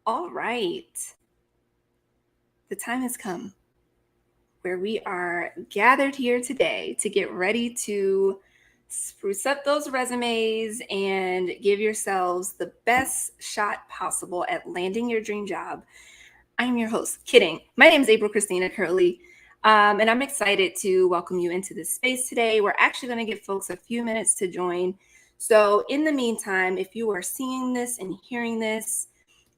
All right. The time has come where we are gathered here today to get ready to spruce up those resumes and give yourselves the best shot possible at landing your dream job. I'm your host. Kidding. My name is April Christina Curley, and I'm excited to welcome you into this space today. We're actually going to give folks a few minutes to join. So, in the meantime, if you are seeing this and hearing this,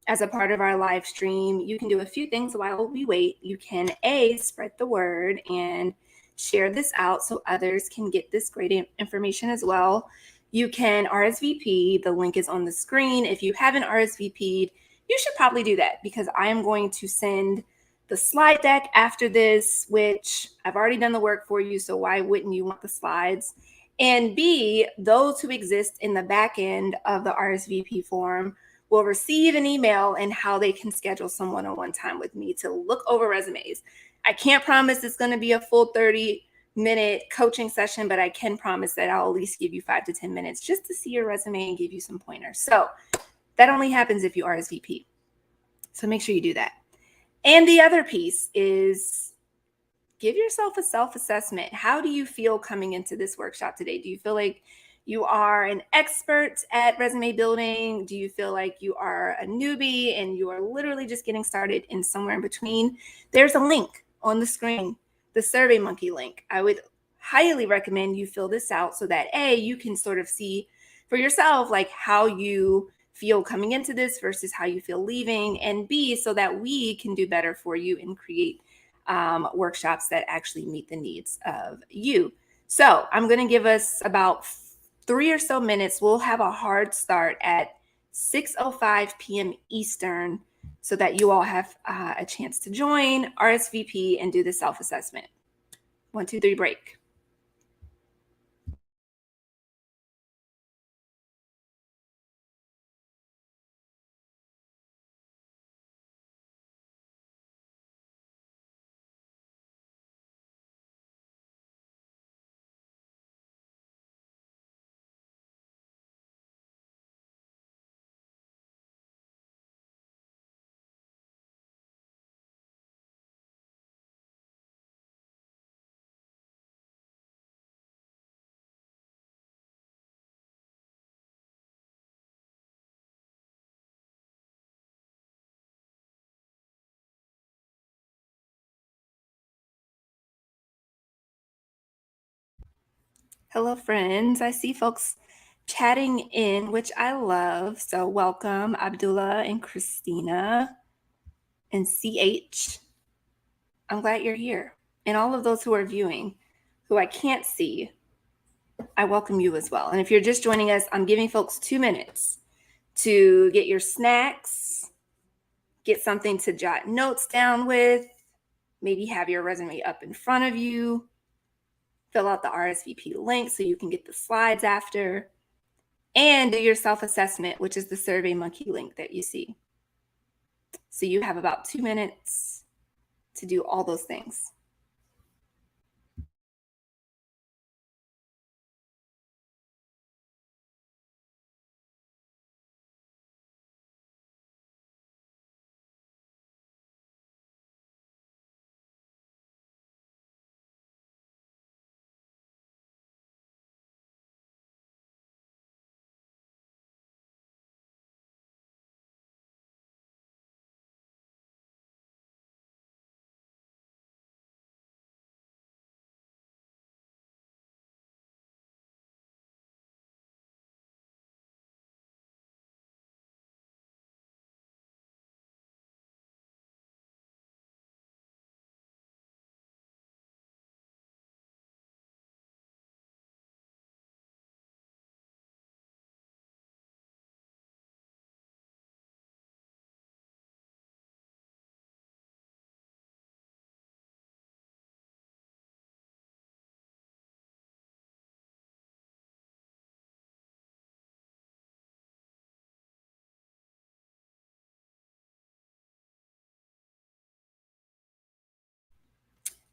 as a part of our live stream, you can do a few things while we wait. You can spread the word and share this out so others can get this great information as well. You can RSVP. The link is on the screen. If you haven't RSVP'd, you should probably do that because I am going to send the slide deck after this, which I've already done the work for you. So why wouldn't you want the slides? And B, those who exist in the back end of the RSVP form will receive an email and how they can schedule some one-on-one time with me to look over resumes. I can't promise it's going to be a full 30-minute coaching session, but I can promise that I'll at least give you 5 to 10 minutes just to see your resume and give you some pointers. So that only happens if you RSVP. So make sure you do that. And the other piece is give yourself a self-assessment. How do you feel coming into this workshop today? Do you feel like you are an expert at resume building? Do you feel like you are a newbie and you are literally just getting started and somewhere in between? There's a link on the screen, the SurveyMonkey link. I would highly recommend you fill this out so that you can sort of see for yourself like how you feel coming into this versus how you feel leaving, and B, so that we can do better for you and create workshops that actually meet the needs of you. So I'm going to give us about 3 or so minutes. We'll have a hard start at 6:05 p.m. Eastern so that you all have a chance to join, RSVP, and do the self-assessment. 1, 2, 3, break. Hello, friends. I see folks chatting in, which I love. So welcome, Abdullah and Christina and CH. I'm glad you're here. And all of those who are viewing, who I can't see, I welcome you as well. And if you're just joining us, I'm giving folks 2 minutes to get your snacks, get something to jot notes down with, maybe have your resume up in front of you, fill out the RSVP link so you can get the slides after, and do your self-assessment, which is the SurveyMonkey link that you see. So you have about 2 minutes to do all those things.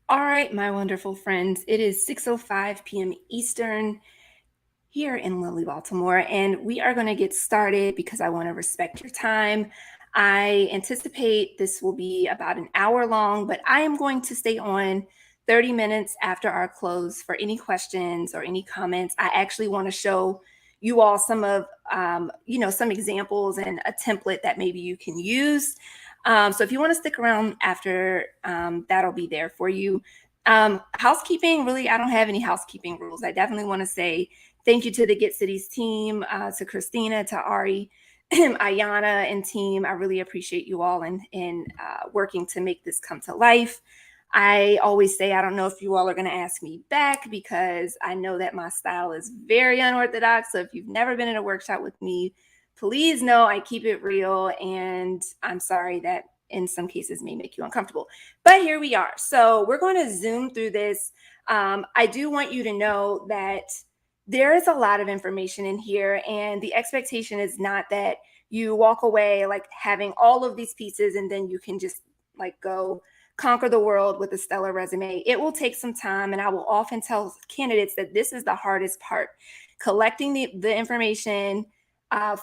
All right, my wonderful friends, it is 6:05 p.m. Eastern here in lovely Baltimore, and we are going to get started because I want to respect your time. I anticipate this will be about an hour long, but I am going to stay on 30 minutes after our close for any questions or any comments. I actually want to show you all some of, some examples and a template that maybe you can use. So if you want to stick around after, that'll be there for you. Housekeeping, really, I don't have any housekeeping rules. I definitely want to say thank you to the Get Cities team, to Christina, to Ari, Ayana, and team. I really appreciate you all in working to make this come to life. I always say, I don't know if you all are going to ask me back because I know that my style is very unorthodox. So if you've never been in a workshop with me, please know I keep it real. And I'm sorry that in some cases may make you uncomfortable. But here we are. So we're going to zoom through this. I do want you to know that there is a lot of information in here, and the expectation is not that you walk away like having all of these pieces and then you can just like go conquer the world with a stellar resume. It will take some time, and I will often tell candidates that this is the hardest part: collecting the information,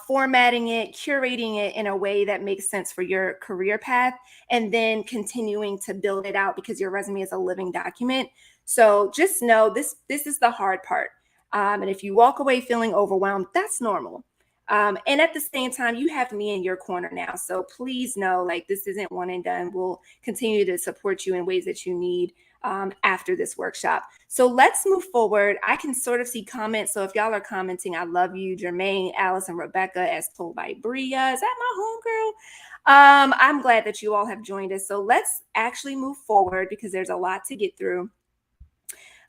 formatting it, curating it in a way that makes sense for your career path, and then continuing to build it out because your resume is a living document. So just know this is the hard part. And if you walk away feeling overwhelmed, that's normal. And at the same time, you have me in your corner now. So please know, like, this isn't one and done. We'll continue to support you in ways that you need after this workshop. So let's move forward. I can sort of see comments. So if y'all are commenting, I love you, Jermaine, Alice, and Rebecca, as told by Bria. Is that my homegirl? I'm glad that you all have joined us. So let's actually move forward because there's a lot to get through.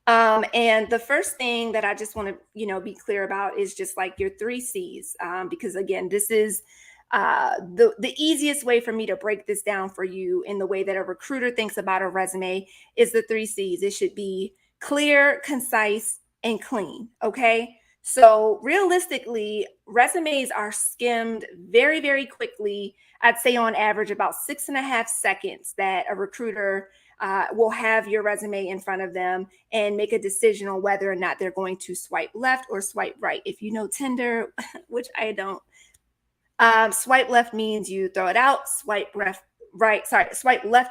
And the first thing that I just want to, be clear about is just like your 3 C's, because again, this is the easiest way for me to break this down for you in the way that a recruiter thinks about a resume is the 3 C's. It should be clear, concise, and clean. Okay. So realistically, resumes are skimmed very, very quickly. I'd say on average about 6.5 seconds that a recruiter will have your resume in front of them and make a decision on whether or not they're going to swipe left or swipe right. If you know Tinder, which I don't, swipe left means you throw it out. Swipe left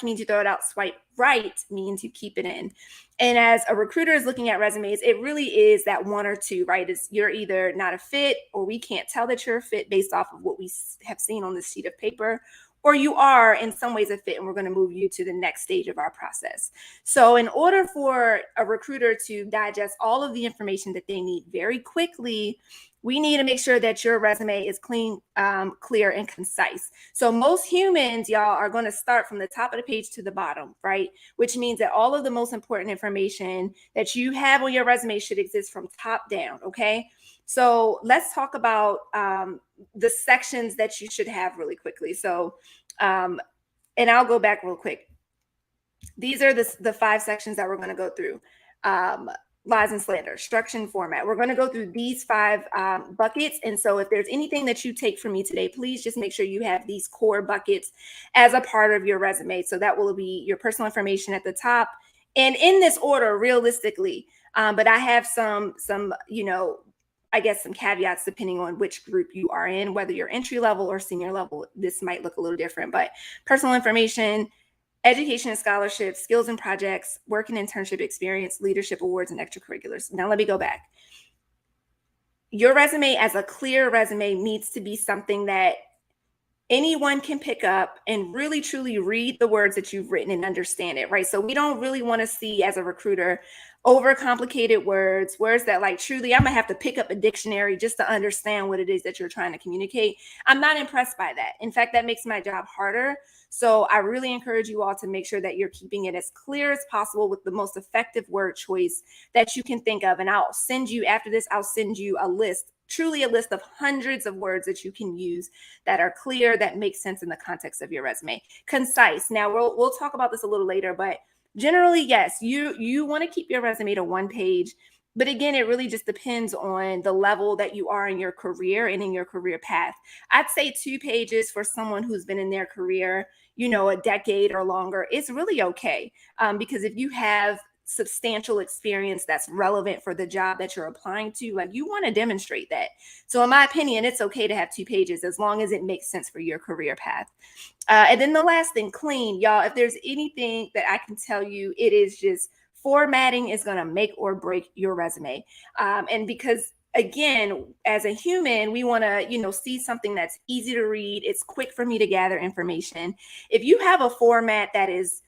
means you throw it out. Swipe right means you keep it in. And as a recruiter is looking at resumes, it really is that one or two, right? It's you're either not a fit, or we can't tell that you're a fit based off of what we have seen on this sheet of paper, or you are in some ways a fit, and we're going to move you to the next stage of our process. So in order for a recruiter to digest all of the information that they need very quickly, we need to make sure that your resume is clean, clear, and concise. So most humans, y'all, are going to start from the top of the page to the bottom, right? Which means that all of the most important information that you have on your resume should exist from top down, okay? So let's talk about the sections that you should have really quickly. So, and I'll go back real quick. These are the 5 sections that we're going to go through. Lies and slander, structure and format. We're going to go through these 5 buckets. And so if there's anything that you take from me today, please just make sure you have these core buckets as a part of your resume. So that will be your personal information at the top and in this order, realistically. But I have some, I guess some caveats depending on which group you are in, whether you're entry level or senior level. This might look a little different, but personal information, education and scholarship, skills and projects, work and internship experience, leadership awards, and extracurriculars. Now let me go back. Your resume as a clear resume needs to be something that anyone can pick up and really truly read the words that you've written and understand it, right? So we don't really want to see, as a recruiter, overcomplicated words that like truly I'm gonna have to pick up a dictionary just to understand what it is that you're trying to communicate. I'm not impressed by that. In fact, that makes my job harder. So I really encourage you all to make sure that you're keeping it as clear as possible with the most effective word choice that you can think of. And I'll send you a list, truly a list of hundreds of words that you can use that are clear, that make sense in the context of your resume. Concise. Now we'll talk about this a little later, but generally, yes, you want to keep your resume to 1 page. But again, it really just depends on the level that you are in your career and in your career path. I'd say 2 pages for someone who's been in their career, a decade or longer, it's really okay. Because if you have substantial experience that's relevant for the job that you're applying to. Like, you want to demonstrate that. So in my opinion, it's okay to have 2 pages as long as it makes sense for your career path. And then the last thing, clean. Y'all, if there's anything that I can tell you, it is just formatting is going to make or break your resume. And because again, as a human, we want to, see something that's easy to read. It's quick for me to gather information. If you have a format that is,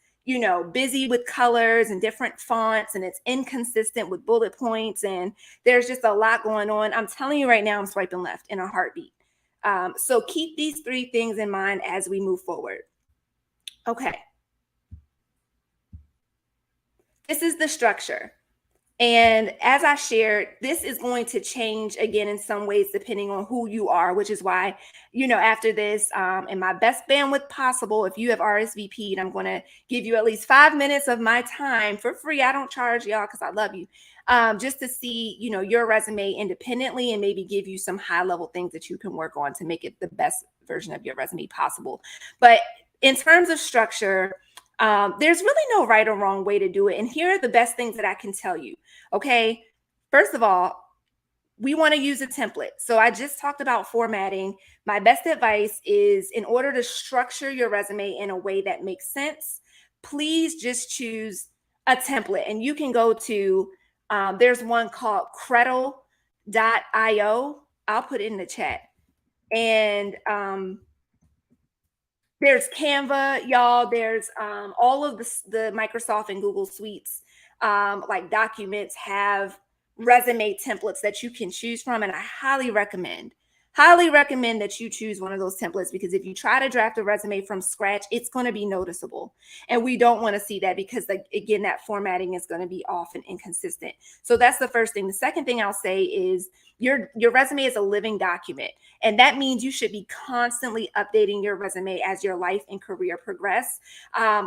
busy with colors and different fonts, and it's inconsistent with bullet points, and there's just a lot going on, I'm telling you right now, I'm swiping left in a heartbeat. So keep these 3 things in mind as we move forward. Okay. This is the structure. And as I shared, this is going to change again in some ways depending on who you are, which is why, after this, in my best bandwidth possible, if you have RSVP'd, I'm going to give you at least 5 minutes of my time for free. I don't charge y'all because I love you. Just to see, your resume independently and maybe give you some high level things that you can work on to make it the best version of your resume possible. But in terms of structure, there's really no right or wrong way to do it. And here are the best things that I can tell you. Okay. First of all, we want to use a template. So I just talked about formatting. My best advice is, in order to structure your resume in a way that makes sense, please just choose a template. And you can go to, there's one called Credle.io. I'll put it in the chat. And there's Canva, y'all. There's all of the Microsoft and Google suites, like documents, have resume templates that you can choose from. And I highly recommend that you choose one of those templates, because if you try to draft a resume from scratch, it's going to be noticeable. And we don't want to see that, because, like, again, that formatting is going to be off and inconsistent. So that's the first thing. The second thing I'll say is your resume is a living document. And that means you should be constantly updating your resume as your life and career progress,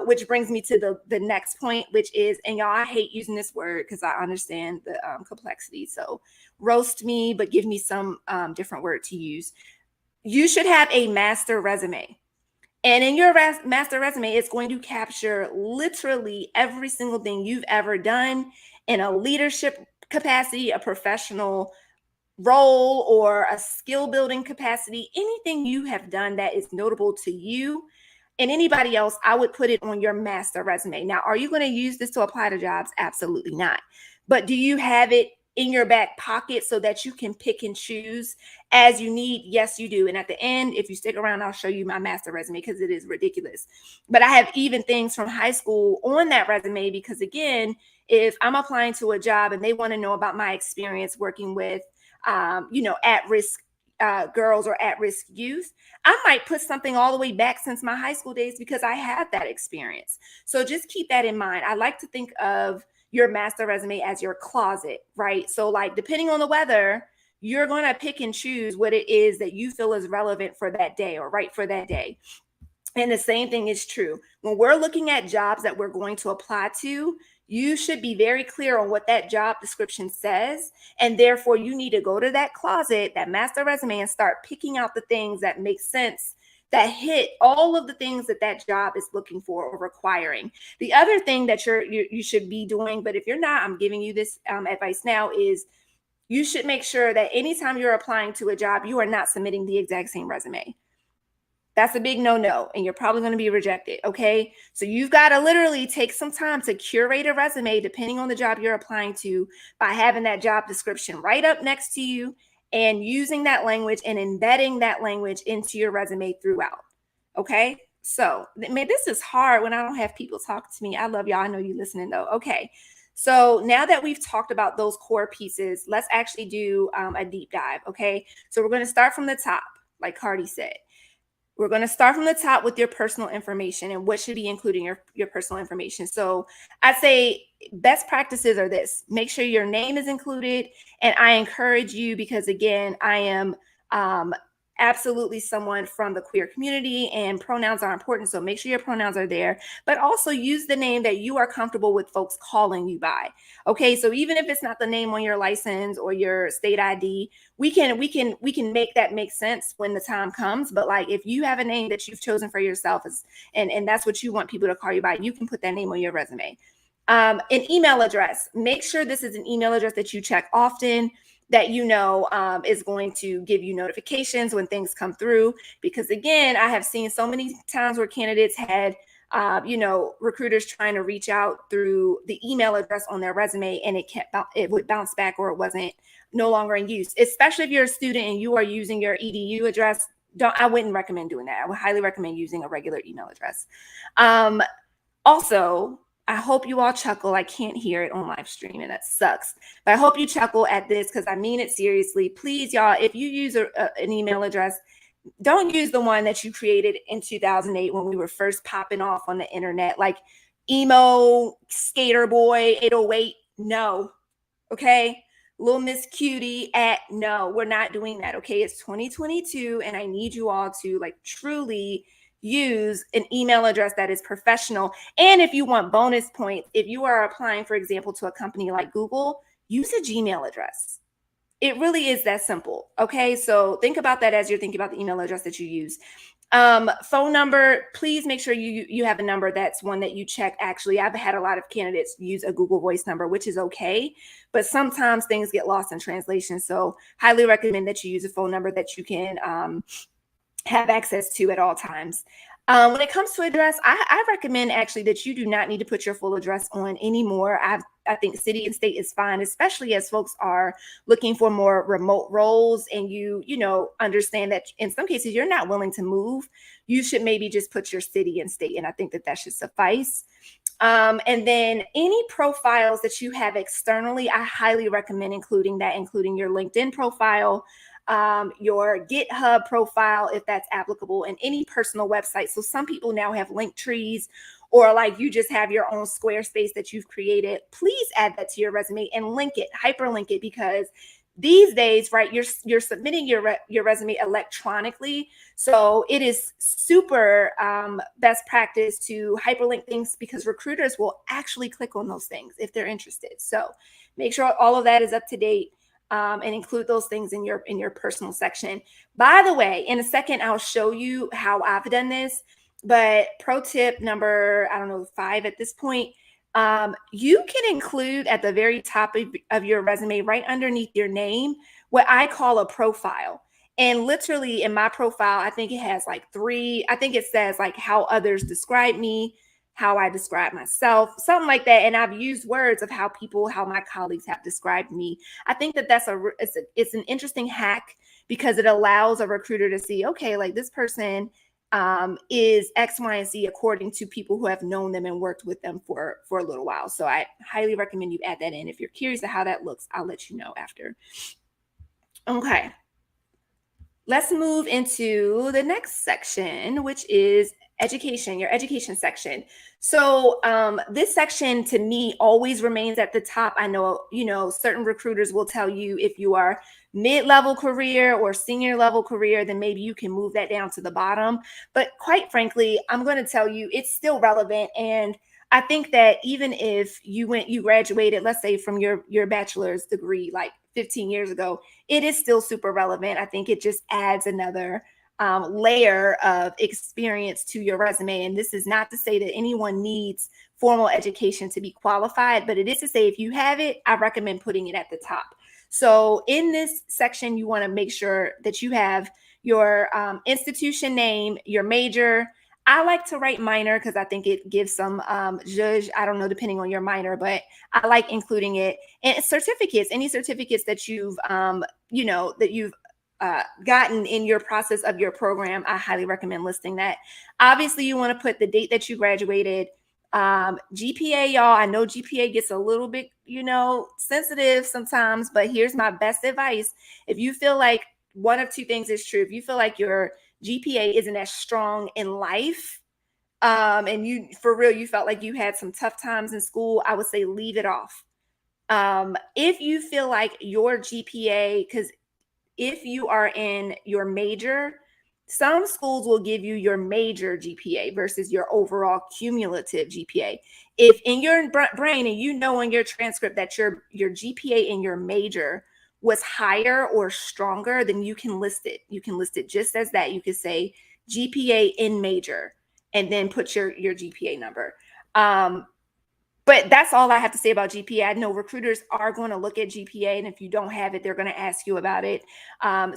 which brings me to the next point, which is, and y'all, I hate using this word because I understand the complexity. So roast me, but give me some different word to use. You should have a master resume. And in your master resume, it's going to capture literally every single thing you've ever done in a leadership capacity, a professional role, or a skill building capacity. Anything you have done that is notable to you and anybody else, I would put it on your master resume. Now, are you going to use this to apply to jobs? Absolutely not. But do you have it in your back pocket so that you can pick and choose as you need? Yes, you do. And at the end, if you stick around, I'll show you my master resume, because it is ridiculous. But I have even things from high school on that resume, because, again, if I'm applying to a job and they want to know about my experience working with at-risk girls or at-risk youth, I might put something all the way back since my high school days, because I have that experience. So just keep that in mind. I like to think of your master resume as your closet, right? So, like, depending on the weather, you're going to pick and choose what it is that you feel is relevant for that day or right for that day. And the same thing is true when we're looking at jobs that we're going to apply to. You should be very clear on what that job description says. And therefore, you need to go to that closet, that master resume, and start picking out the things that make sense, that hit all of the things that job is looking for or requiring. The other thing that you should be doing, but if you're not, I'm giving you this advice now, is you should make sure that anytime you're applying to a job, you are not submitting the exact same resume. That's a big no-no, and you're probably going to be rejected. Okay. So you've got to literally take some time to curate a resume depending on the job you're applying to, by having that job description right up next to you and using that language and embedding that language into your resume throughout. Okay. So, man, this is hard when I don't have people talk to me. I love y'all. I know you listening though. Okay. So now that we've talked about those core pieces, let's actually do a deep dive. Okay. So we're going to start from the top, like Cardi said. We're going to start from the top with your personal information and what should be including your personal information. So I'd say best practices are this: make sure your name is included. And I encourage you, because, again, I am absolutely someone from the queer community, and pronouns are important. So make sure your pronouns are there, but also use the name that you are comfortable with folks calling you by. Okay. So even if it's not the name on your license or your state ID, we can make that make sense when the time comes. But, like, if you have a name that you've chosen for yourself and that's what you want people to call you by, you can put that name on your resume. An email address. Make sure this is an email address that you check often, that you know is going to give you notifications when things come through. Because again, I have seen so many times where candidates had, recruiters trying to reach out through the email address on their resume, and it would bounce back, or it wasn't no longer in use. Especially if you're a student and you are using your edu address, I wouldn't recommend doing that. I would highly recommend using a regular email address. Also, I hope you all chuckle. I can't hear it on live stream, and that sucks. But I hope you chuckle at this, because I mean it seriously. Please, y'all, if you use an email address, don't use the one that you created in 2008 when we were first popping off on the internet, like emo skater boy 808. No. Okay. Little Miss Cutie at no, we're not doing that. Okay. It's 2022, and I need you all to like truly use an email address that is professional. And if you want bonus points, if you are applying, for example, to a company like Google, use a Gmail address. It really is that simple. Okay. So think about that as you're thinking about the email address that you use. Phone number, please make sure you have a number that's one that you check. Actually, I've had a lot of candidates use a Google Voice number, which is okay, but sometimes things get lost in translation. So highly recommend that you use a phone number that you can have access to at all times. When it comes to address, I recommend actually that you do not need to put your full address on anymore. I think city and state is fine, especially as folks are looking for more remote roles, and you understand that in some cases you're not willing to move. You should maybe just put your city and state, and I think that should suffice. And then any profiles that you have externally, I highly recommend including your LinkedIn profile, your GitHub profile, if that's applicable, and any personal website. So some people now have link trees, or like you just have your own Squarespace that you've created. Please add that to your resume and link it, hyperlink it, because these days, right, you're submitting your resume electronically. So it is super best practice to hyperlink things, because recruiters will actually click on those things if they're interested. So make sure all of that is up to date. And include those things in your personal section. By the way, in a second, I'll show you how I've done this. But pro tip number, 5 at this point, you can include at the very top of your resume, right underneath your name, what I call a profile. And literally in my profile, I think it has like 3. I think it says like how others describe me, how I describe myself, something like that. And I've used words of how my colleagues have described me. I think that it's an interesting hack, because it allows a recruiter to see, okay, like this person is X, Y, and Z according to people who have known them and worked with them for a little while. So I highly recommend you add that in. If you're curious of how that looks, I'll let you know after. Okay. Let's move into the next section, which is education, your education section. So this section to me always remains at the top. I know, certain recruiters will tell you if you are mid-level career or senior level career, then maybe you can move that down to the bottom. But quite frankly, I'm going to tell you it's still relevant. And I think that even if you graduated, let's say from your bachelor's degree, like 15 years ago, it is still super relevant. I think it just adds another layer of experience to your resume. And this is not to say that anyone needs formal education to be qualified, but it is to say if you have it, I recommend putting it at the top. So in this section, you want to make sure that you have your institution name, your major. I like to write minor because I think it gives some zhuzh, I don't know, depending on your minor, but I like including it. And certificates, any certificates that you've, gotten in your process of your program, I highly recommend listing that. Obviously, you want to put the date that you graduated. GPA, y'all, I know GPA gets a little bit, sensitive sometimes, but here's my best advice. If you feel like one of two things is true, if you feel like your GPA isn't as strong in life, and you felt like you had some tough times in school, I would say leave it off. If you feel like your GPA, because if you are in your major, some schools will give you your major GPA versus your overall cumulative GPA. If in your brain and in your transcript that your GPA in your major was higher or stronger, then you can list it. You can list it just as that. You could say GPA in major and then put your GPA number. But that's all I have to say about GPA. I know recruiters are going to look at GPA, and if you don't have it, they're going to ask you about it.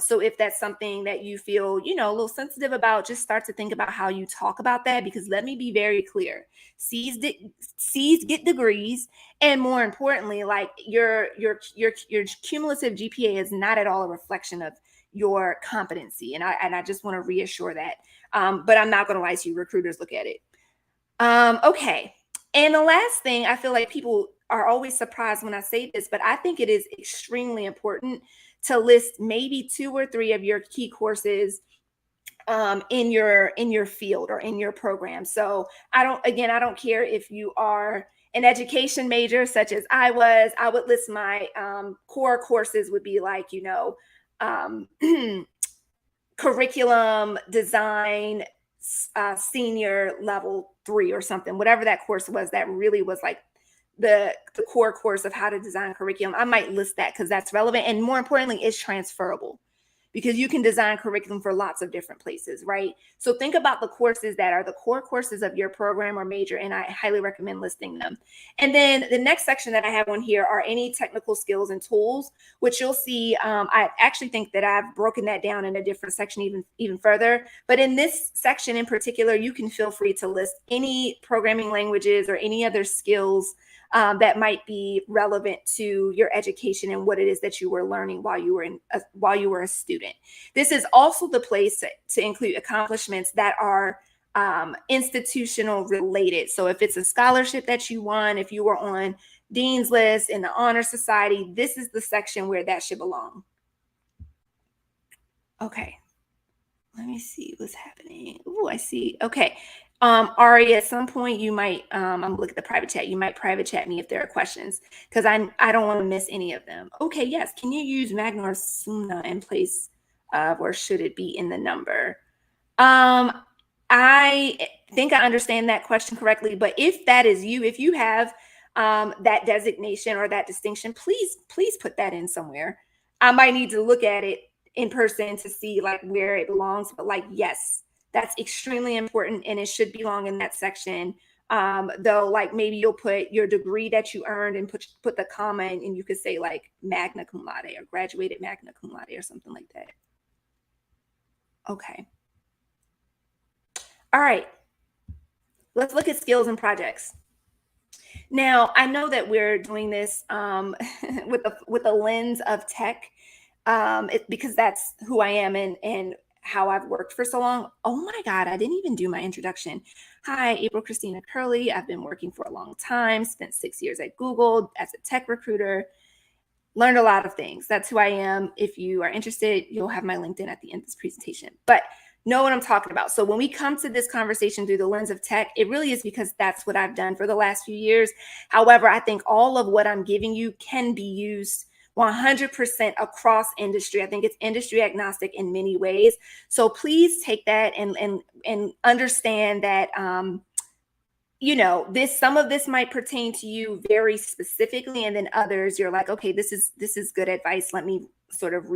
So if that's something that you feel, a little sensitive about, just start to think about how you talk about that. Because let me be very clear: C's get degrees, and more importantly, like your cumulative GPA is not at all a reflection of your competency, and I just want to reassure that. But I'm not going to lie to you, recruiters look at it. Okay. And the last thing, I feel like people are always surprised when I say this, but I think it is extremely important to list maybe two or three of your key courses in your field or in your program. So I don't care if you are an education major such as I was. I would list my core courses would be like, um, curriculum design, senior level 3 or something, whatever that course was, that really was like the core course of how to design curriculum. I might list that because that's relevant, and more importantly, it's transferable, because you can design curriculum for lots of different places, right? So think about the courses that are the core courses of your program or major, and I highly recommend listing them. And then the next section that I have on here are any technical skills and tools, which you'll see. I actually think that I've broken that down in a different section even further. But in this section in particular, you can feel free to list any programming languages or any other skills that might be relevant to your education and what it is that you were learning while you were a student. This is also the place to include accomplishments that are institutional related. So if it's a scholarship that you won, if you were on Dean's List in the Honor Society, this is the section where that should belong. Okay. Let me see what's happening. Oh, I see. Okay. Ari, at some point you might, I'm looking at the private chat. You might private chat me if there are questions, because I don't want to miss any of them. Okay, yes. Can you use magna or summa in place of, or should it be in the number? I think I understand that question correctly, but if that is you, if you have that designation or that distinction, please put that in somewhere. I might need to look at it in person to see like where it belongs, but like, yes, that's extremely important and it should belong in that section. Though, like maybe you'll put your degree that you earned and put the comma in, and you could say like magna cum laude or graduated magna cum laude or something like that. Okay. All right. Let's look at skills and projects. Now, I know that we're doing this with a lens of tech, because that's who I am and how I've worked for so long. Oh my God, I didn't even do my introduction. Hi, April Christina Curley. I've been working for a long time, spent 6 years at Google as a tech recruiter, learned a lot of things. That's who I am. If you are interested, you'll have my LinkedIn at the end of this presentation. But know what I'm talking about. So when we come to this conversation through the lens of tech, it really is because that's what I've done for the last few years. However, I think all of what I'm giving you can be used 100% across industry. I think it's industry agnostic in many ways. So please take that and understand that some of this might pertain to you very specifically, and then others you're like, okay, this is good advice. Let me sort of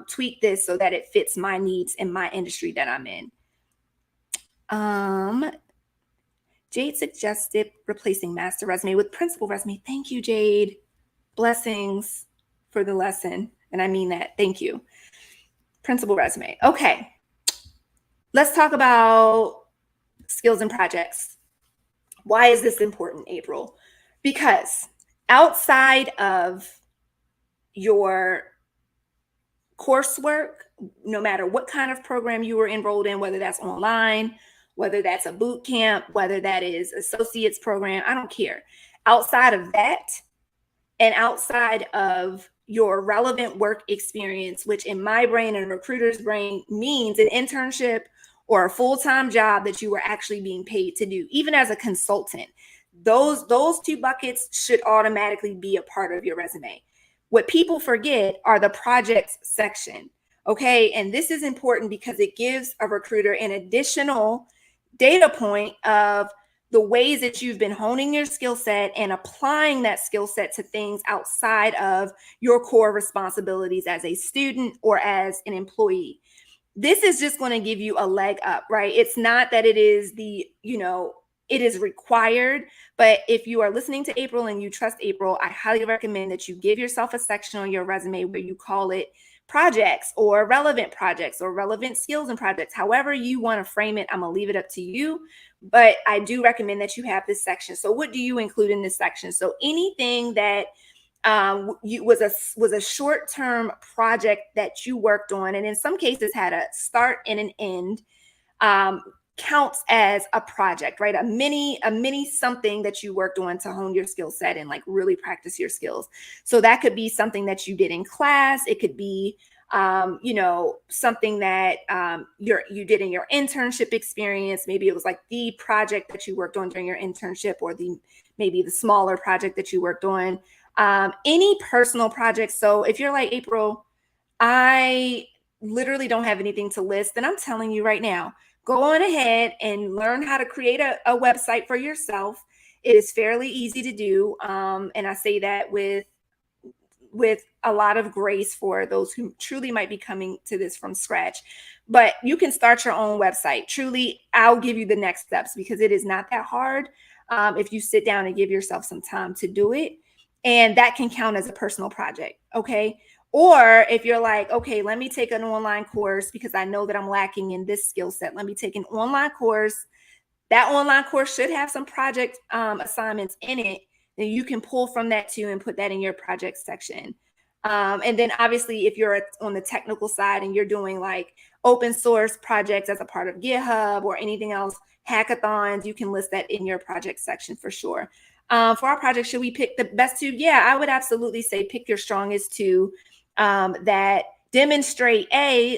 tweak this so that it fits my needs and my industry that I'm in. Jade suggested replacing master resume with principal resume. Thank you, Jade. Blessings for the lesson. And I mean that. Thank you. Principal resume. Okay. Let's talk about skills and projects. Why is this important, April? Because outside of your coursework, no matter what kind of program you were enrolled in, whether that's online, whether that's a boot camp, whether that is associate's program, I don't care. Outside of that, and outside of your relevant work experience, which in my brain and a recruiter's brain means an internship or a full-time job that you were actually being paid to do, even as a consultant, those two buckets should automatically be a part of your resume. What people forget are the projects section. Okay. And this is important because it gives a recruiter an additional data point of the ways that you've been honing your skill set and applying that skill set to things outside of your core responsibilities as a student or as an employee. This is just going to give you a leg up, right? It's not that it is it is required. But if you are listening to April and you trust April, I highly recommend that you give yourself a section on your resume where you call it projects or relevant skills and projects. However you want to frame it, I'm gonna leave it up to you. But I do recommend that you have this section. So what do you include in this section? So anything that was a short-term project that you worked on, and in some cases had a start and an end, um, counts as a project, right? A mini something that you worked on to hone your skill set and like really practice your skills. So that could be something that you did in class. It could be something that you did in your internship experience. Maybe it was like the project that you worked on during your internship, or maybe the smaller project that you worked on. Any personal projects. So if you're like, April, I literally don't have anything to list, then I'm telling you right now, go on ahead and learn how to create a website for yourself. It is fairly easy to do. And I say that with a lot of grace for those who truly might be coming to this from scratch. But you can start your own website. Truly, I'll give you the next steps because it is not that hard if you sit down and give yourself some time to do it. And that can count as a personal project. Okay. Or if you're like, okay, let me take an online course because I know that I'm lacking in this skill set. Let me take an online course. That online course should have some project assignments in it. Then you can pull from that too and put that in your project section. And then obviously, if you're on the technical side and you're doing like open source projects as a part of GitHub or anything else, hackathons, you can list that in your project section for sure. For our project, should we pick the best two? Yeah, I would absolutely say pick your strongest two that demonstrate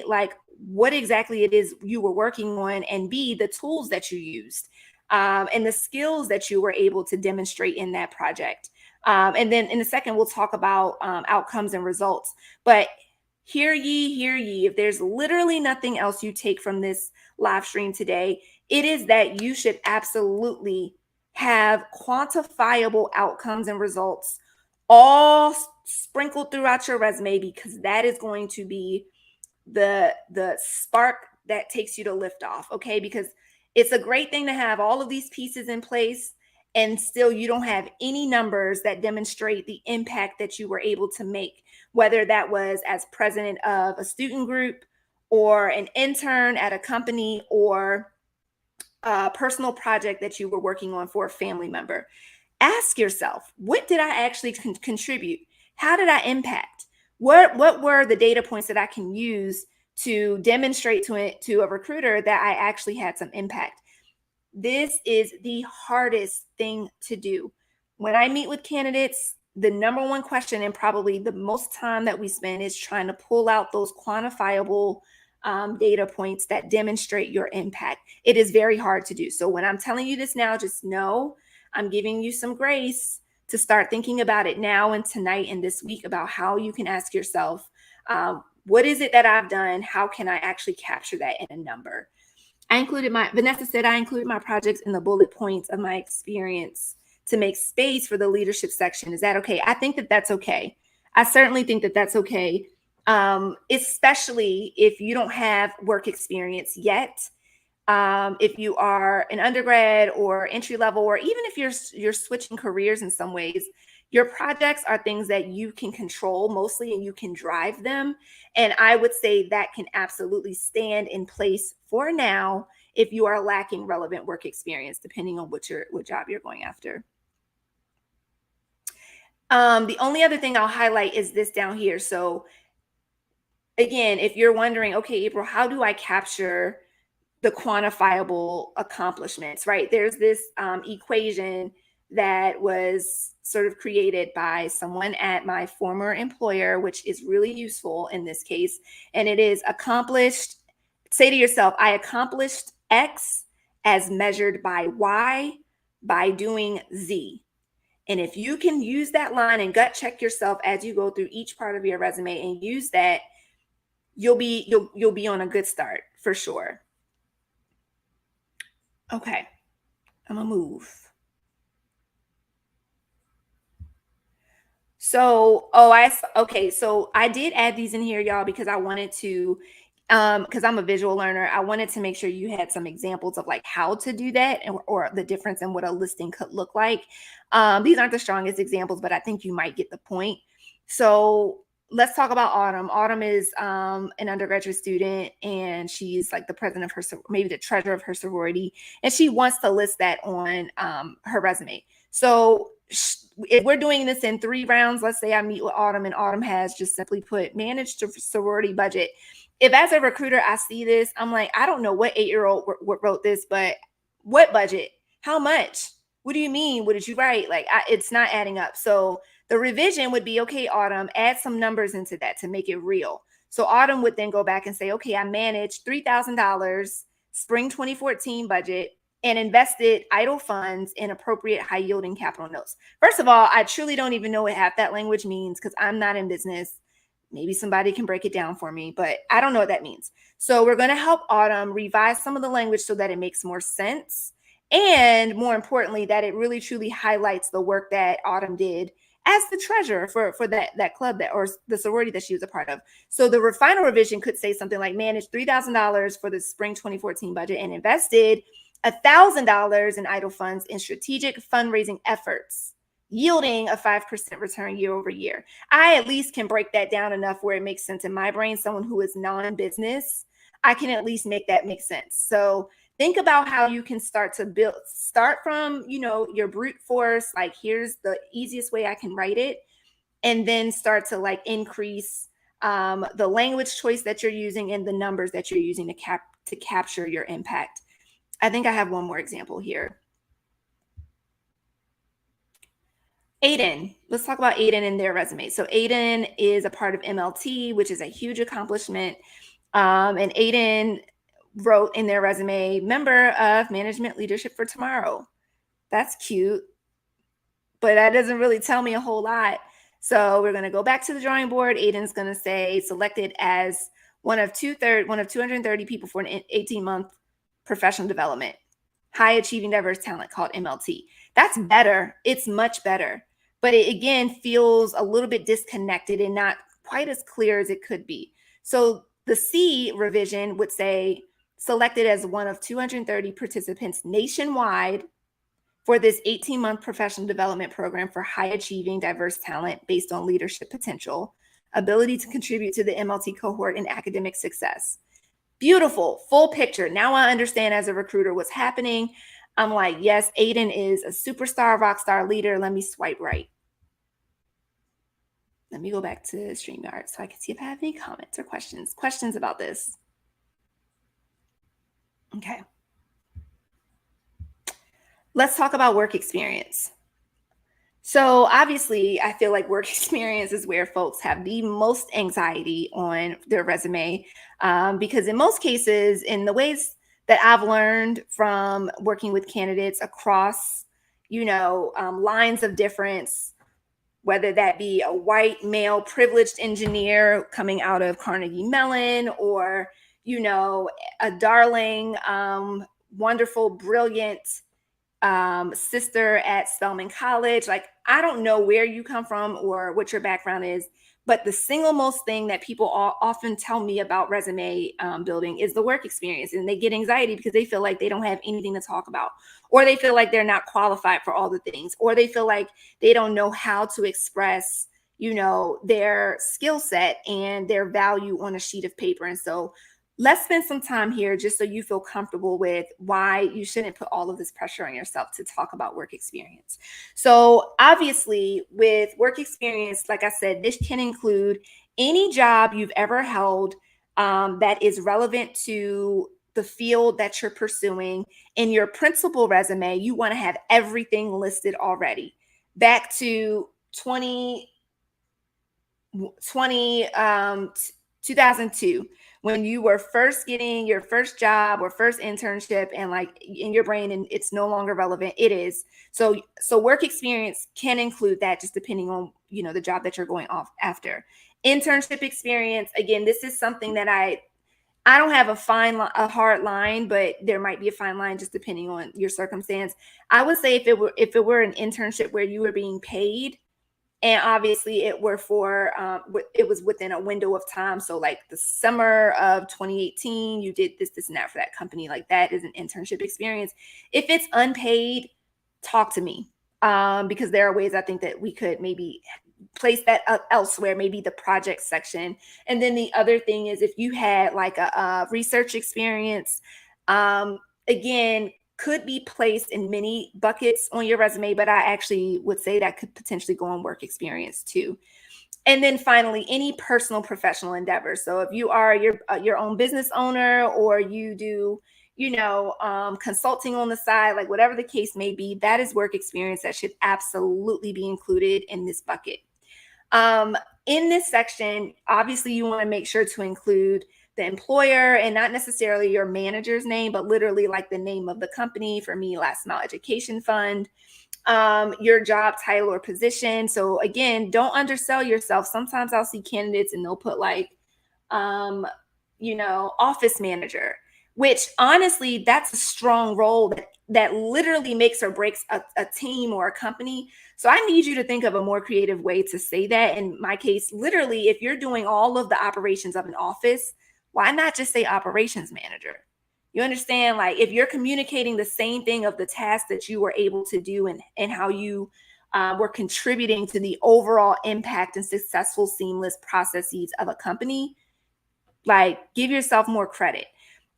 like what exactly it is you were working on, and B, the tools that you used, and the skills that you were able to demonstrate in that project. And then in a second, we'll talk about outcomes and results. But hear ye, if there's literally nothing else you take from this live stream today, it is that you should absolutely have quantifiable outcomes and results all sprinkled throughout your resume, because that is going to be the spark that takes you to lift off. Okay, because it's a great thing to have all of these pieces in place and still you don't have any numbers that demonstrate the impact that you were able to make, whether that was as president of a student group or an intern at a company or a personal project that you were working on for a family member. Ask yourself, what did I actually contribute? How did I impact? What were the data points that I can use to demonstrate to a recruiter that I actually had some impact? This is the hardest thing to do. When I meet with candidates, the number one question and probably the most time that we spend is trying to pull out those quantifiable data points that demonstrate your impact. It is very hard to do. So when I'm telling you this now, just know I'm giving you some grace to start thinking about it now and tonight and this week about how you can ask yourself, what is it that I've done? How can I actually capture that in a number? Vanessa said, I included my projects in the bullet points of my experience to make space for the leadership section. Is that okay? I think that that's okay. I certainly think that that's okay. Especially if you don't have work experience yet. If you are an undergrad or entry level, or even if you're switching careers in some ways, your projects are things that you can control mostly and you can drive them. And I would say that can absolutely stand in place for now if you are lacking relevant work experience, depending on what job you're going after. The only other thing I'll highlight is this down here. So again, if you're wondering, okay, April, how do I capture the quantifiable accomplishments, right? There's this equation that was sort of created by someone at my former employer, which is really useful in this case. And it is accomplished. Say to yourself, I accomplished X as measured by Y by doing Z. And if you can use that line and gut check yourself as you go through each part of your resume and use that, you'll be on a good start for sure. Okay, I'm gonna move. So, okay, so I did add these in here, y'all, because I wanted to because I'm a visual learner, I wanted to make sure you had some examples of like how to do that, or the difference in what a listing could look like. These aren't the strongest examples, but I think you might get the point. So let's talk about Autumn. Autumn is an undergraduate student, and she's like the president of her, maybe the treasurer of her sorority, and she wants to list that on her resume. So if we're doing this in 3 rounds, let's say I meet with Autumn and Autumn has just simply put managed sorority budget. If as a recruiter I see this, I'm like, I don't know what 8-year-old wrote this, but what budget? How much? What do you mean? What did you write? Like, it's not adding up. So the revision would be, okay, Autumn, add some numbers into that to make it real. So Autumn would then go back and say, okay, I managed $3,000 spring 2014 budget and invested idle funds in appropriate high yielding capital notes. First of all, I truly don't even know what half that language means because I'm not in business. Maybe somebody can break it down for me, but I don't know what that means. So we're going to help Autumn revise some of the language so that it makes more sense. And more importantly, that it really truly highlights the work that Autumn did as the treasurer for that club, that, or the sorority that she was a part of. So the final revision could say something like managed $3,000 for the spring 2014 budget and invested $1,000 in idle funds in strategic fundraising efforts, yielding a 5% return year over year. I at least can break that down enough where it makes sense in my brain. Someone who is non-business, I can at least make that make sense. So think about how you can start to start from, your brute force, like here's the easiest way I can write it, and then start to like increase the language choice that you're using and the numbers that you're using to capture your impact. I think I have one more example here. Aiden. Let's talk about Aiden and their resume. So Aiden is a part of MLT, which is a huge accomplishment. And Aiden wrote in their resume, member of Management Leadership for Tomorrow. That's cute, but that doesn't really tell me a whole lot. So we're going to go back to the drawing board. Aiden's going to say selected as one of 230 people for an 18-month professional development, high achieving diverse talent called MLT. That's better. It's much better. But it again feels a little bit disconnected and not quite as clear as it could be. So the C revision would say selected as one of 230 participants nationwide for this 18-month professional development program for high achieving diverse talent based on leadership potential, ability to contribute to the MLT cohort and academic success. Beautiful, full picture. Now I understand as a recruiter what's happening. I'm like, yes, Aiden is a superstar, rock star leader. Let me swipe right. Let me go back to StreamYard so I can see if I have any comments or questions about this. Okay. Let's talk about work experience. So obviously, I feel like work experience is where folks have the most anxiety on their resume, because in most cases, in the ways that I've learned from working with candidates across, lines of difference, whether that be a white male privileged engineer coming out of Carnegie Mellon, or, a darling, wonderful, brilliant sister at Spelman College. Like, I don't know where you come from or what your background is, but the single most thing that people often tell me about resume building is the work experience. And they get anxiety because they feel like they don't have anything to talk about, or they feel like they're not qualified for all the things, or they feel like they don't know how to express, their skill set and their value on a sheet of paper. And so let's spend some time here just so you feel comfortable with why you shouldn't put all of this pressure on yourself to talk about work experience. So obviously with work experience, like I said, this can include any job you've ever held that is relevant to the field that you're pursuing. In your principal resume, you want to have everything listed already. Back to 2002, when you were first getting your first job or first internship, and like in your brain, and it's no longer relevant. It is. So work experience can include that, just depending on, the job that you're going off after. Internship experience, again, this is something that I don't have a hard line, but there might be a fine line just depending on your circumstance. I would say if it were an internship where you were being paid And obviously it was within a window of time. So like the summer of 2018, you did this and that for that company. Like that is an internship experience. If it's unpaid, talk to me. Because there are ways I think that we could maybe place that up elsewhere, maybe the project section. And then the other thing is if you had like a research experience, um, again, could be placed in many buckets on your resume, but I actually would say that could potentially go on work experience too. And then finally, any personal professional endeavors. So if you are your own business owner, or you do, consulting on the side, like whatever the case may be, that is work experience that should absolutely be included in this bucket. In this section, obviously, you want to make sure to include the employer and not necessarily your manager's name, but literally like the name of the company. For me, Last Mile Education Fund, your job title or position. So again, don't undersell yourself. Sometimes I'll see candidates and they'll put like, um, office manager, which honestly, that's a strong role that literally makes or breaks a team or a company. So I need you to think of a more creative way to say that. In my case, literally, if you're doing all of the operations of an office, why not just say operations manager? You understand? Like if you're communicating the same thing of the task that you were able to do, and how you were contributing to the overall impact and successful, seamless processes of a company, like give yourself more credit.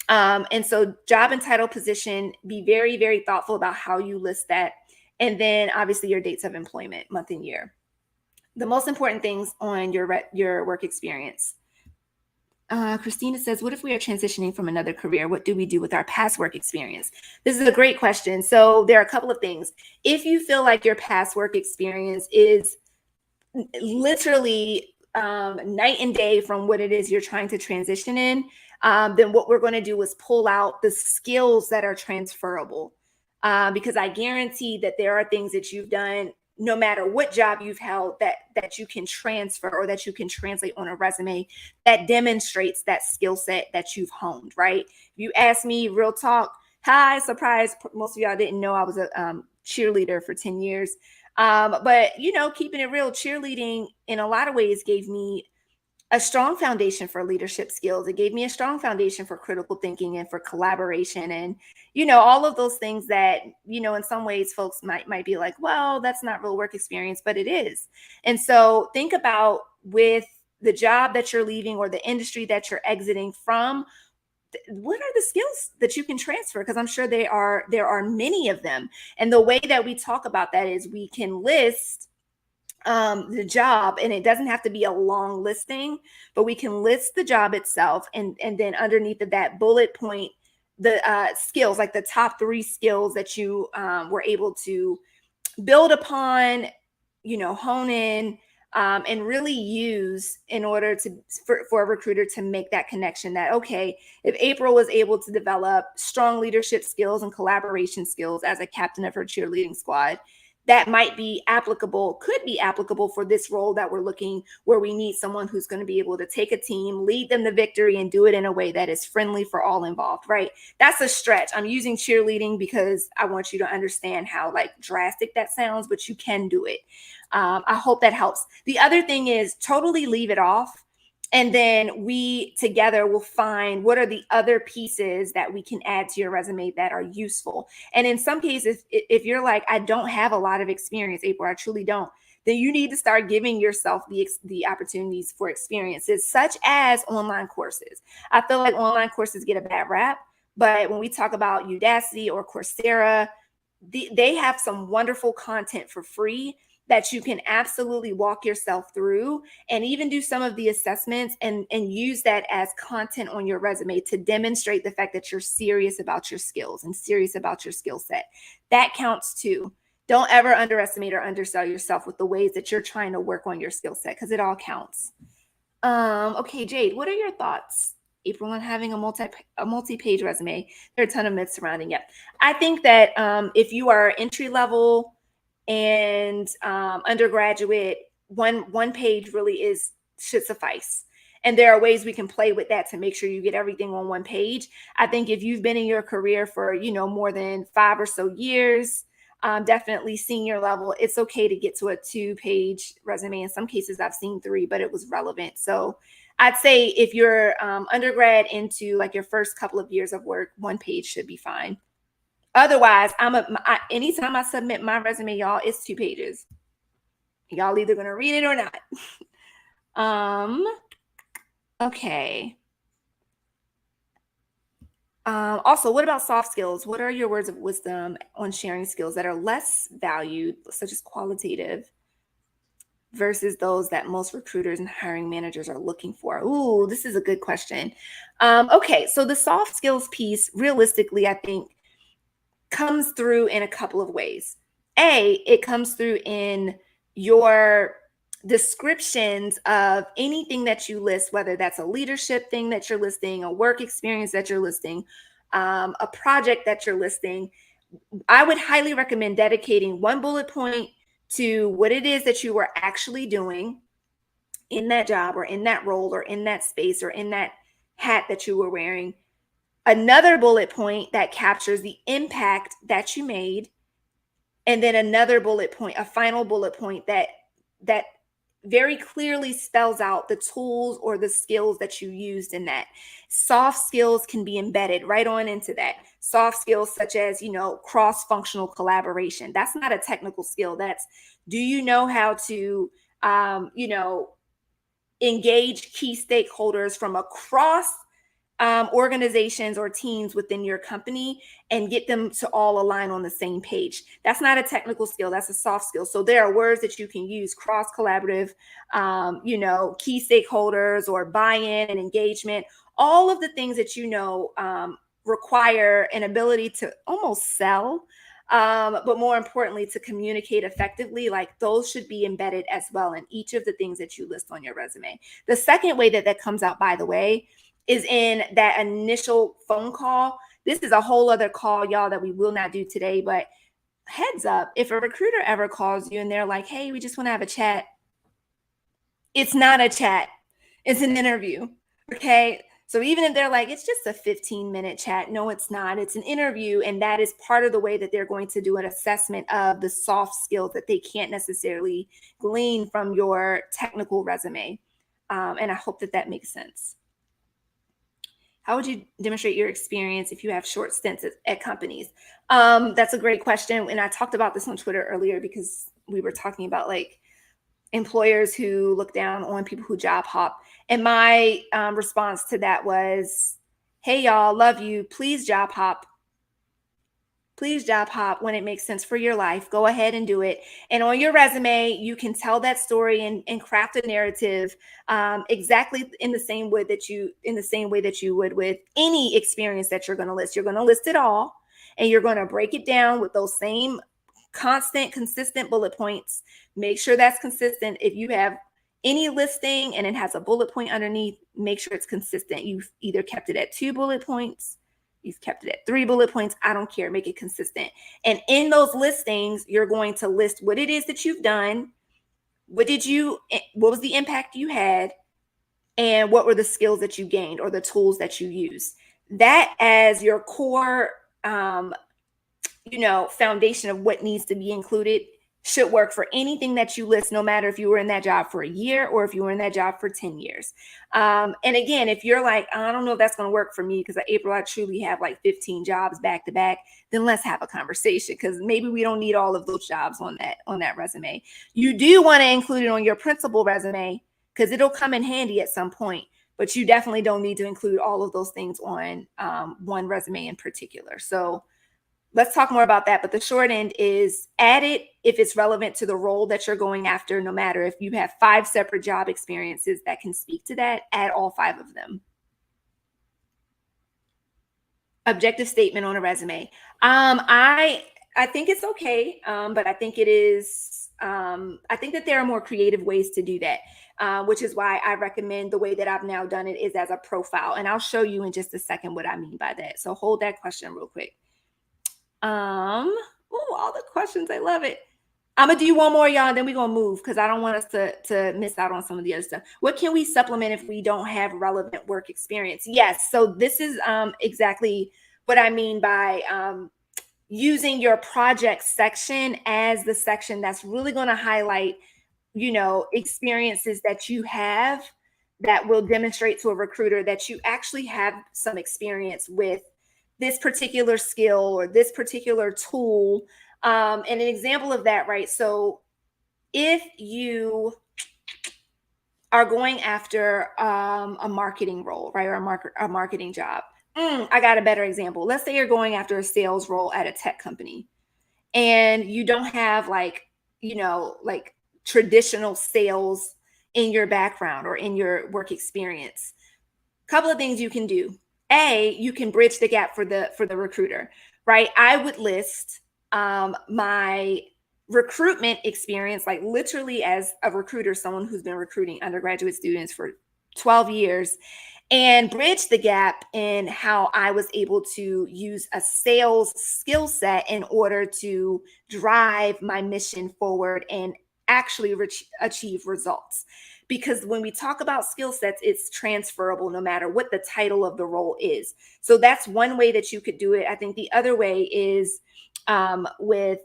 And so job and title, position, be very, very thoughtful about how you list that. And then obviously your dates of employment, month and year. The most important things on your work experience. Christina says, what if we are transitioning from another career? What do we do with our past work experience? This is a great question. So there are a couple of things. If you feel like your past work experience is literally night and day from what it is you're trying to transition in, then what we're going to do is pull out the skills that are transferable. Because I guarantee that there are things that you've done, no matter what job you've held, that you can transfer or that you can translate on a resume that demonstrates that skill set that you've honed, right? If you ask me, real talk, hi, surprise, most of y'all didn't know I was a cheerleader for 10 years. But keeping it real, cheerleading in a lot of ways gave me a strong foundation for leadership skills. It gave me a strong foundation for critical thinking and for collaboration, and all of those things that in some ways folks might be like, well, that's not real work experience, but it is. And so think about, with the job that you're leaving or the industry that you're exiting from, what are the skills that you can transfer? Because I'm sure there are many of them. And the way that we talk about that is we can list the job, and it doesn't have to be a long listing, but we can list the job itself, and then underneath of that bullet point the skills, like the top 3 skills that you were able to build upon, hone in, and really use in order for a recruiter to make that connection that, okay, if April was able to develop strong leadership skills and collaboration skills as a captain of her cheerleading squad, that could be applicable for this role that we're looking, where we need someone who's going to be able to take a team, lead them to victory, and do it in a way that is friendly for all involved, right? That's a stretch. I'm using cheerleading because I want you to understand how like drastic that sounds, but you can do it. I hope that helps. The other thing is totally leave it off. And then we together will find what are the other pieces that we can add to your resume that are useful. And in some cases, if you're like, I don't have a lot of experience, April, I truly don't, then you need to start giving yourself the opportunities for experiences, such as online courses. I feel like online courses get a bad rap, but when we talk about Udacity or Coursera, they have some wonderful content for free that you can absolutely walk yourself through, and even do some of the assessments and use that as content on your resume to demonstrate the fact that you're serious about your skills and serious about your skill set. That counts too. Don't ever underestimate or undersell yourself with the ways that you're trying to work on your skill set, because it all counts. Okay, Jade, what are your thoughts, April, on having a multi-page resume? There are a ton of myths surrounding it. I think that if you are entry level and undergraduate, one page really should suffice. And there are ways we can play with that to make sure you get everything on one page. I think if you've been in your career for more than 5 or so years, definitely senior level, it's okay to get to a 2-page resume. In some cases, I've seen 3, but it was relevant. So I'd say if you're undergrad into like your first couple of years of work, 1 page should be fine. Otherwise, anytime I submit my resume, y'all, it's 2 pages. Y'all either gonna read it or not. Okay. Also, what about soft skills? What are your words of wisdom on sharing skills that are less valued, such as qualitative, versus those that most recruiters and hiring managers are looking for? Ooh, this is a good question. Okay, so the soft skills piece, realistically, I think comes through in a couple of ways. It comes through in your descriptions of anything that you list, whether that's a leadership thing that you're listing, a work experience that you're listing, a project that you're listing. I would highly recommend dedicating 1 bullet point to what it is that you were actually doing in that job or in that role or in that space or in that hat that you were wearing. Another bullet point that captures the impact that you made, and then another bullet point, a final bullet point that very clearly spells out the tools or the skills that you used in that. Soft skills can be embedded right on into that. Soft skills such as, cross-functional collaboration. That's not a technical skill. That's, do you know how to engage key stakeholders from across organizations or teams within your company and get them to all align on the same page? That's not a technical skill. That's a soft skill. So there are words that you can use: cross collaborative, key stakeholders, or buy-in and engagement. All of the things that require an ability to almost sell, but more importantly, to communicate effectively. Like, those should be embedded as well in each of the things that you list on your resume. The second way that comes out, by the way, is in that initial phone call. This is a whole other call, y'all, that we will not do today, but heads up, if a recruiter ever calls you and they're like, hey, we just want to have a chat, it's not a chat, it's an interview. Okay. So even if they're like, it's just a 15-minute chat, no, it's not. It's an interview. And that is part of the way that they're going to do an assessment of the soft skills that they can't necessarily glean from your technical resume. And I hope that makes sense. How would you demonstrate your experience if you have short stints at companies? That's a great question. And I talked about this on Twitter earlier because we were talking about like employers who look down on people who job hop. And my response to that was, hey, y'all, love you. Please job hop. Please job hop when it makes sense for your life. Go ahead and do it. And on your resume, you can tell that story and craft a narrative exactly in the same way that you would with any experience that you're going to list. You're going to list it all, and you're going to break it down with those same consistent bullet points. Make sure that's consistent. If you have any listing and it has a bullet point underneath, make sure it's consistent. You've either kept it at 2 bullet points, you've kept it at 3 bullet points. I don't care. Make it consistent. And in those listings, you're going to list what it is that you've done. What was the impact you had? And what were the skills that you gained or the tools that you used? That as your core, foundation of what needs to be included should work for anything that you list, no matter if you were in that job for a year or if you were in that job for 10 years. And again, if you're like, I don't know if that's going to work for me because April, I truly have like 15 jobs back to back, then let's have a conversation, because maybe we don't need all of those jobs on that resume. You do want to include it on your principal resume because it'll come in handy at some point, but you definitely don't need to include all of those things on one resume in particular. So let's talk more about that. But the short end is add it if it's relevant to the role that you're going after, no matter if you have 5 separate job experiences that can speak to that, add all 5 of them. Objective statement on a resume. I think it's okay, but I think it is, I think that there are more creative ways to do that, which is why I recommend the way that I've now done it is as a profile. And I'll show you in just a second what I mean by that. So hold that question real quick. All the questions, I love it. I'm gonna do one more, y'all, and then we're gonna move because I don't want us to miss out on some of the other stuff. What can we supplement if we don't have relevant work experience? Yes, so this is exactly what I mean by using your project section as the section that's really going to highlight, experiences that you have that will demonstrate to a recruiter that you actually have some experience with this particular skill or this particular tool. And an example of that, right? So if you are going after a marketing role, right, or a marketing job. I got a better example. Let's say you're going after a sales role at a tech company, and you don't have like traditional sales in your background or in your work experience. Couple of things you can do. You can bridge the gap for the recruiter, right? I would list my recruitment experience, like literally as a recruiter, someone who's been recruiting undergraduate students for 12 years, and bridge the gap in how I was able to use a sales skill set in order to drive my mission forward and actually achieve results. Because when we talk about skill sets, it's transferable no matter what the title of the role is. So that's one way that you could do it. I think the other way is with,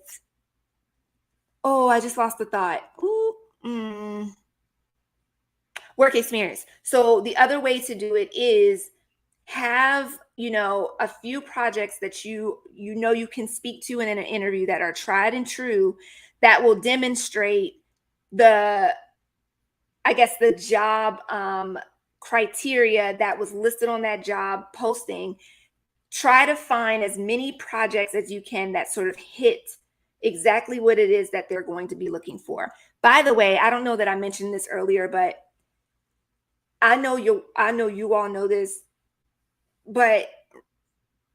oh, I just lost the thought. Work experience. So the other way to do it is have a few projects that you can speak to in an interview that are tried and true, that will demonstrate the I guess the job criteria that was listed on that job posting. Try to find as many projects as you can that sort of hit exactly what it is that they're going to be looking for. By the way, I don't know that I mentioned this earlier, but I know you all know this, but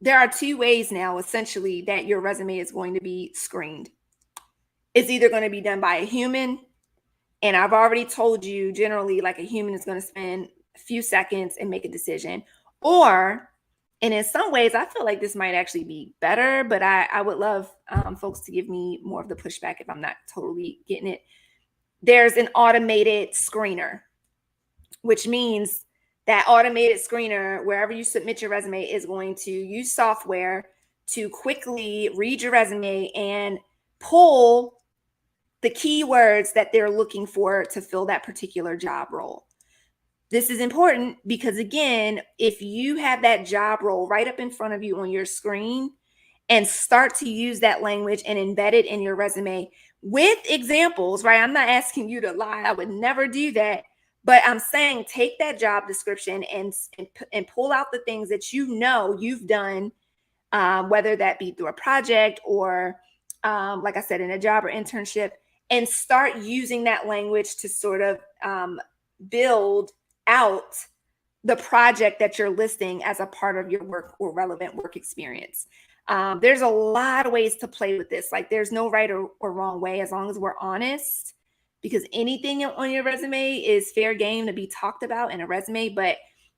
there are two ways now essentially that your resume is going to be screened. It's either going to be done by a human, and I've already told you generally like a human is going to spend a few seconds and make a decision. Or, and in some ways, I feel like this might actually be better, but I would love folks to give me more of the pushback if I'm not totally getting it. There's an automated screener, which means that automated screener, wherever you submit your resume, is going to use software to quickly read your resume and pull the keywords that they're looking for to fill that particular job role. This is important because, again, if you have that job role right up in front of you on your screen and start to use that language and embed it in your resume with examples, right? I'm not asking you to lie. I would never do that. But I'm saying take that job description and pull out the things that you've done, whether that be through a project or, like I said, in a job or internship, and start using that language to sort of build out the project that you're listing as a part of your work or relevant work experience. There's a lot of ways to play with this. Like there's no right or wrong way as long as we're honest, because anything on your resume is fair game to be talked about in a resume. But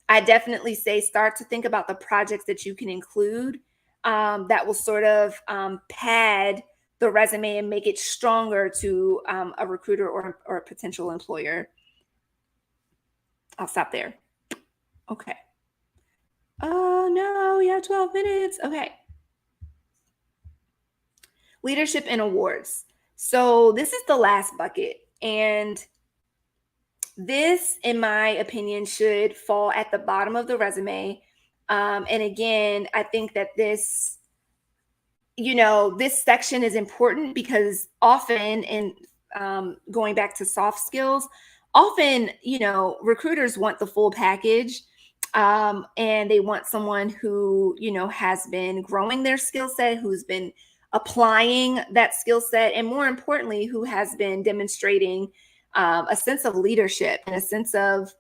I definitely say start to think about the projects that you can include that will sort of pad the resume and make it stronger to a recruiter or a potential employer. I'll stop there. Okay. Oh no, we have 12 minutes. Okay. Leadership and awards. So this is the last bucket. And this, in my opinion, should fall at the bottom of the resume. And again, I think that this section is important because often, and going back to soft skills, often, recruiters want the full package. And they want someone who, has been growing their skill set, who's been applying that skill set, and more importantly, who has been demonstrating a sense of leadership and a sense of,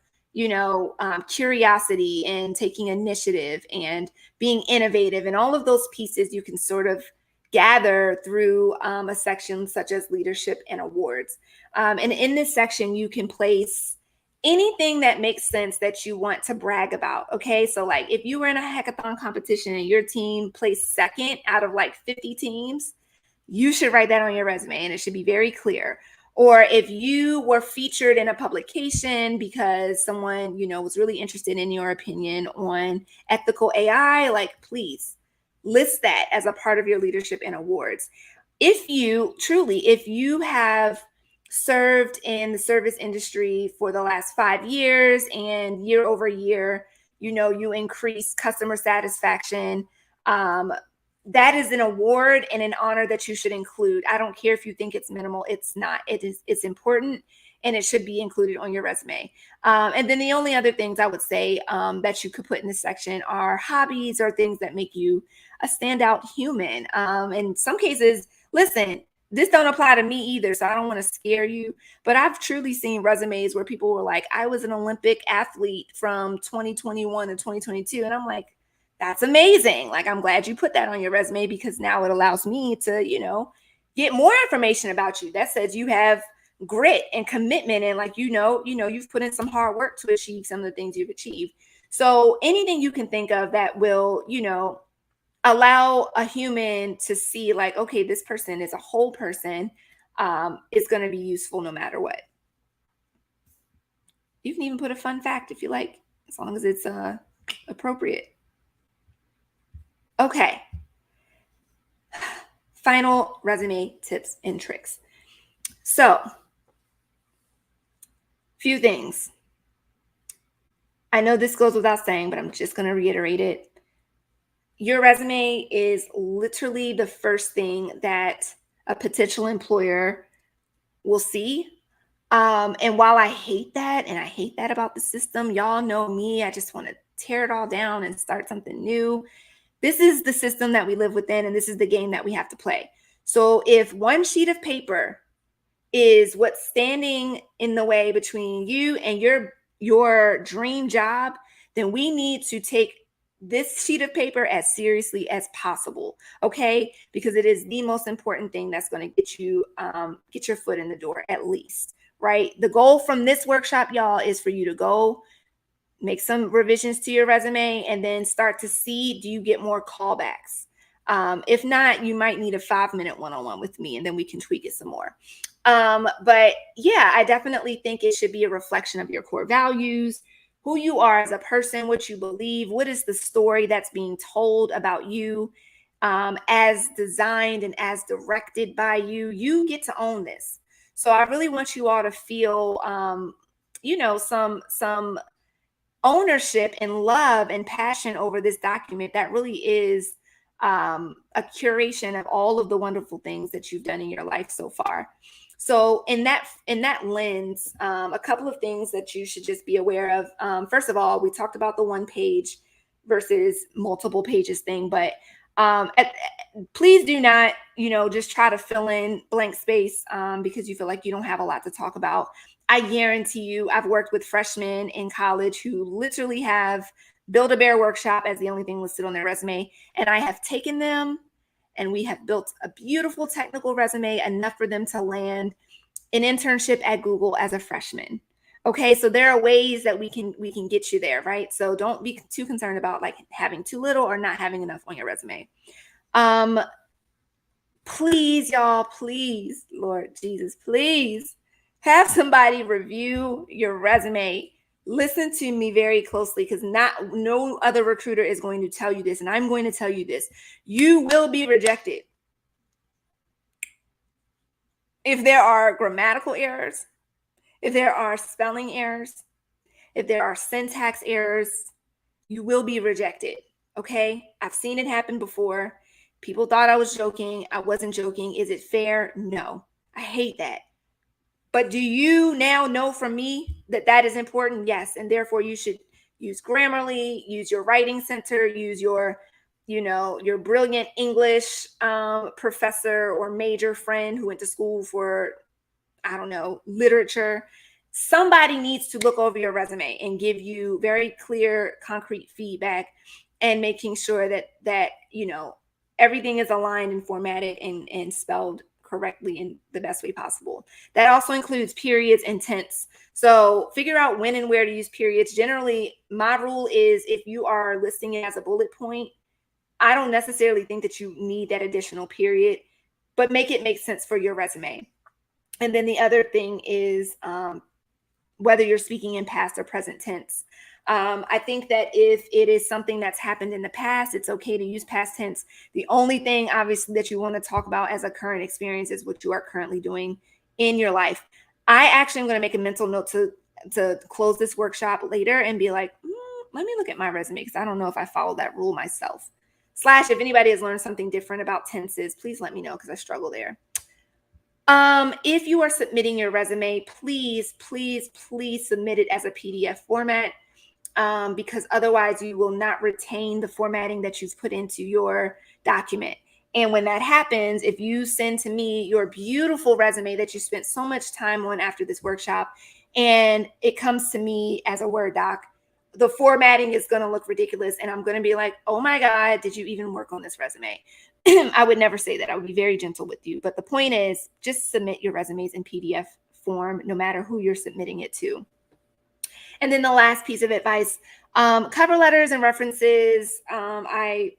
curiosity and taking initiative and being innovative. And all of those pieces you can sort of gather through a section such as leadership and awards. And in this section, you can place anything that makes sense that you want to brag about. Okay. So like if you were in a hackathon competition and your team placed second out of like 50 teams, you should write that on your resume and it should be very clear. Or if you were featured in a publication because someone, was really interested in your opinion on ethical AI, like please list that as a part of your leadership and awards. If you have served in the service industry for the last 5 years and year over year, you increase customer satisfaction. Um, that is an award and an honor that you should include. I don't care if you think it's minimal, it's not. It's important and it should be included on your resume. And then the only other things I would say that you could put in this section are hobbies or things that make you a standout human. In some cases, listen, this don't apply to me either, so I don't want to scare you. But I've truly seen resumes where people were like, I was an Olympic athlete from 2021 to 2022. And I'm like, that's amazing. Like, I'm glad you put that on your resume because now it allows me to, get more information about you. That says you have grit and commitment and like, you've put in some hard work to achieve some of the things you've achieved. So anything you can think of that will, allow a human to see like, okay, this person is a whole person, is going to be useful no matter what. You can even put a fun fact if you like, as long as it's appropriate. Okay. Final resume tips and tricks. So, few things. I know this goes without saying, but I'm just going to reiterate it. Your resume is literally the first thing that a potential employer will see. And while I hate that, and I hate that about the system, y'all know me, I just want to tear it all down and start something new. This is the system that we live within, and this is the game that we have to play. So if one sheet of paper is what's standing in the way between you and your dream job, then we need to take this sheet of paper as seriously as possible, okay? Because it is the most important thing that's going to get your foot in the door at least, right? The goal from this workshop, y'all, is for you to go make some revisions to your resume and then start to see, do you get more callbacks? If not, you might need a 5-minute one-on-one with me and then we can tweak it some more. But yeah, I definitely think it should be a reflection of your core values, who you are as a person, what you believe, what is the story that's being told about you, as designed and as directed by you. You get to own this. So I really want you all to feel, some ownership and love and passion over this document that really is a curation of all of the wonderful things that you've done in your life so far. So in that lens, a couple of things that you should just be aware of. First of all, we talked about the one page versus multiple pages thing, but please do not, just try to fill in blank space because you feel like you don't have a lot to talk about. I guarantee you, I've worked with freshmen in college who literally have Build-A-Bear Workshop as the only thing listed on their resume. And I have taken them and we have built a beautiful technical resume, enough for them to land an internship at Google as a freshman. Okay, so there are ways that we can get you there, right? So don't be too concerned about like having too little or not having enough on your resume. Please, y'all, please, Lord Jesus, please have somebody review your resume. Listen to me very closely because no other recruiter is going to tell you this, and I'm going to tell you this. You will be rejected. If there are grammatical errors, if there are spelling errors, if there are syntax errors, you will be rejected. Okay? I've seen it happen before. People thought I was joking. I wasn't joking. Is it fair? No. I hate that. But do you now know from me that that is important? Yes. And therefore you should use Grammarly, use your writing center, use your brilliant English professor or major friend who went to school for, I don't know, literature. Somebody needs to look over your resume and give you very clear, concrete feedback and making sure that everything is aligned and formatted and spelled correctly in the best way possible. That also includes periods and tense. So figure out when and where to use periods. Generally, my rule is if you are listing it as a bullet point, I don't necessarily think that you need that additional period, but make it make sense for your resume. And then the other thing is whether you're speaking in past or present tense. I think that if it is something that's happened in the past, it's okay to use past tense. The only thing, obviously, that you want to talk about as a current experience is what you are currently doing in your life. I actually am going to make a mental note to close this workshop later and be like, let me look at my resume because I don't know if I follow that rule myself. / if anybody has learned something different about tenses, please let me know because I struggle there. If you are submitting your resume, please, please, please submit it as a PDF format, because otherwise you will not retain the formatting that you've put into your document. And when that happens, if you send to me your beautiful resume that you spent so much time on after this workshop, and it comes to me as a Word doc, the formatting is going to look ridiculous. And I'm going to be like, oh my God, did you even work on this resume? I would never say that. I would be very gentle with you. But the point is, just submit your resumes in PDF form, no matter who you're submitting it to. And then the last piece of advice, cover letters and references. I,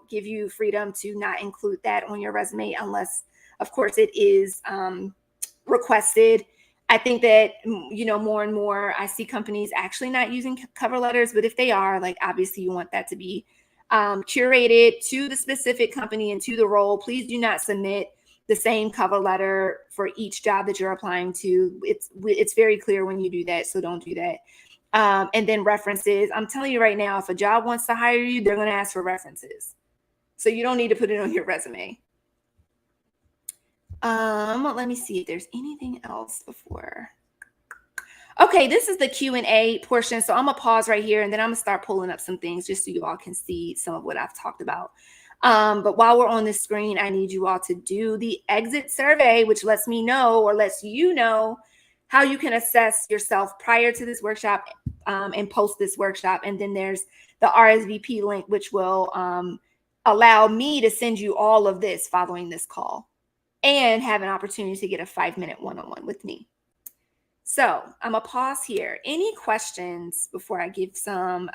give you freedom to not include that on your resume unless, of course, it is requested. I think that, more and more I see companies actually not using cover letters, but if they are, like, obviously you want that to be curated to the specific company and to the role. Please do not submit the same cover letter for each job that you're applying to. It's very clear when you do that, so don't do that. And then references. I'm telling you right now, if a job wants to hire you, they're going to ask for references. So you don't need to put it on your resume. Let me see if there's anything else before. Okay, this is the Q&A portion. So I'm going to pause right here and then I'm going to start pulling up some things just so you all can see some of what I've talked about. But while we're on this screen, I need you all to do the exit survey, which lets me know or lets you know how you can assess yourself prior to this workshop and post this workshop. And then there's the RSVP link, which will allow me to send you all of this following this call and have an opportunity to get a 5-minute one-on-one with me. So I'm going to pause here. Any questions before I give some?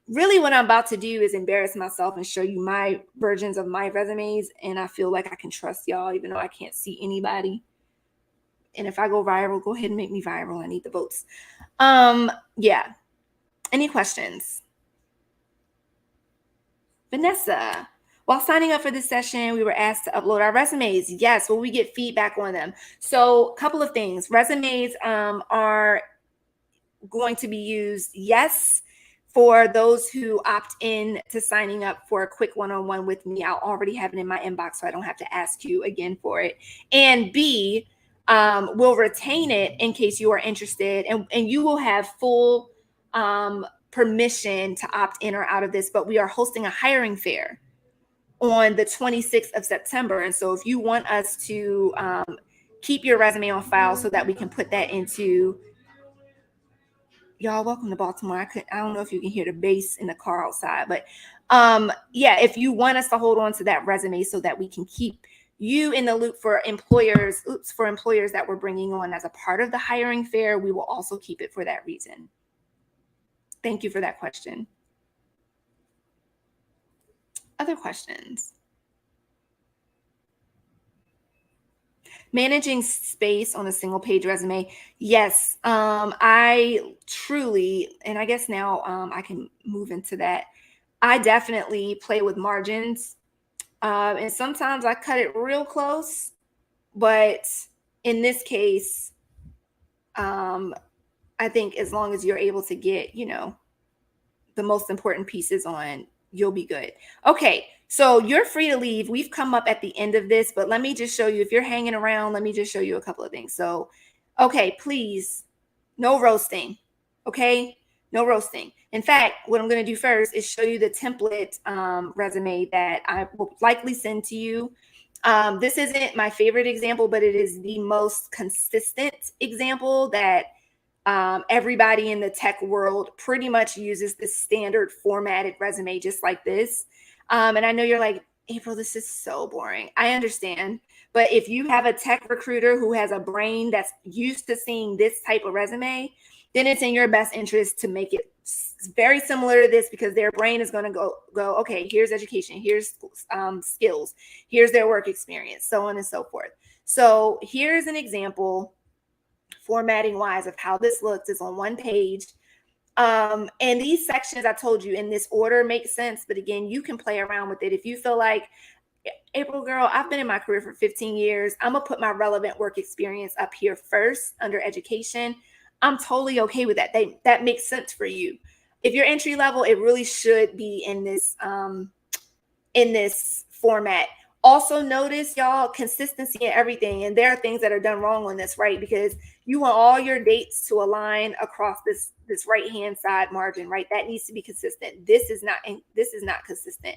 Really what I'm about to do is embarrass myself and show you my versions of my resumes. And I feel like I can trust y'all, even though I can't see anybody. And if I go viral, go ahead and make me viral. I need the votes. Yeah. Any questions? Vanessa, while signing up for this session, we were asked to upload our resumes. Yes, will we get feedback on them? So a couple of things. Resumes are going to be used, yes, for those who opt in to signing up for a quick one-on-one with me. I'll already have it in my inbox, so I don't have to ask you again for it. And B, we'll retain it in case you are interested, and you will have full permission to opt in or out of this. But we are hosting a hiring fair on the 26th of September. And so if you want us to keep your resume on file so that we can put that into, y'all, welcome to Baltimore. I don't know if you can hear the bass in the car outside, but yeah, if you want us to hold on to that resume so that we can keep you in the loop for employers that we're bringing on as a part of the hiring fair, we will also keep it for that reason. Thank you for that question. Other questions? Managing space on a single page resume. Yes, I truly, and I guess now I can move into that. I definitely play with margins. And sometimes I cut it real close. But in this case, I think as long as you're able to get, the most important pieces on, you'll be good. Okay, so you're free to leave. We've come up at the end of this, but let me just show you, if you're hanging around, let me just show you a couple of things. So, okay, please, no roasting, okay? No roasting. In fact, what I'm going to do first is show you the template resume that I will likely send to you. This isn't my favorite example, but it is the most consistent example that everybody in the tech world pretty much uses the standard formatted resume just like this. And I know you're like, April, this is so boring. I understand. But if you have a tech recruiter who has a brain that's used to seeing this type of resume, then it's in your best interest to make it very similar to this, because their brain is going to go, okay, here's education, here's skills, here's their work experience, so on and so forth. So here's an example formatting wise of how this looks. Is on one page. And these sections, I told you in this order, make sense. But again, you can play around with it. If you feel like, April girl, I've been in my career for 15 years. I'm gonna put my relevant work experience up here first under education. I'm totally okay with that. That makes sense for you. If you're entry level, it really should be in this format. Also notice, y'all, consistency in everything. And there are things that are done wrong on this, right? Because you want all your dates to align across this right hand side margin, right? That needs to be consistent. This is not consistent.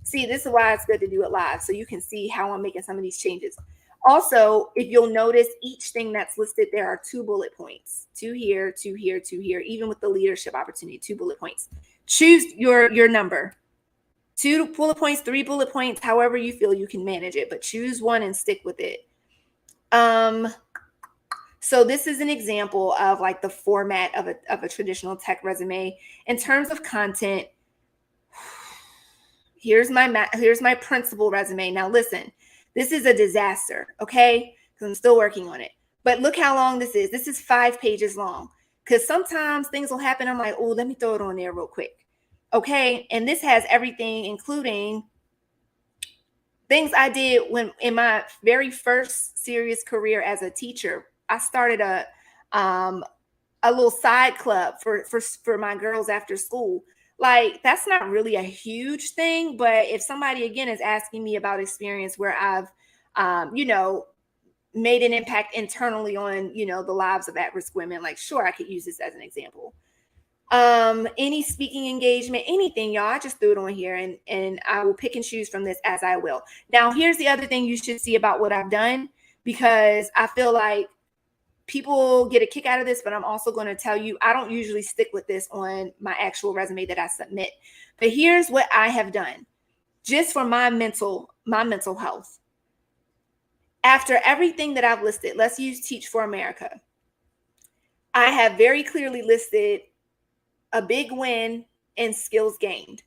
See, this is why it's good to do it live, so you can see how I'm making some of these changes. Also, if you'll notice, each thing that's listed, there are 2 bullet points, 2 here, 2 here, 2 here. Even with the leadership opportunity, 2 bullet points. Choose your number. 2 bullet points, 3 bullet points, however you feel you can manage it, but choose one and stick with it. So this is an example of like the format of a traditional tech resume. In terms of content, here's my principal resume. Now listen, this is a disaster, okay? Because I'm still working on it. But look how long this is. This is 5 pages long. Because sometimes things will happen. I'm like, oh, let me throw it on there real quick. Okay, and this has everything, including things I did when in my very first serious career as a teacher. I started a little side club for my girls after school. Like, that's not really a huge thing, but if somebody again is asking me about experience where I've made an impact internally on the lives of at-risk women, like, sure, I could use this as an example. Any speaking engagement, anything, y'all, I just threw it on here, and I will pick and choose from this as I will. Now, here's the other thing you should see about what I've done, because I feel like people get a kick out of this, but I'm also going to tell you, I don't usually stick with this on my actual resume that I submit. But here's what I have done just for my mental health. After everything that I've listed, let's use Teach for America. I have very clearly listed a big win and skills gained.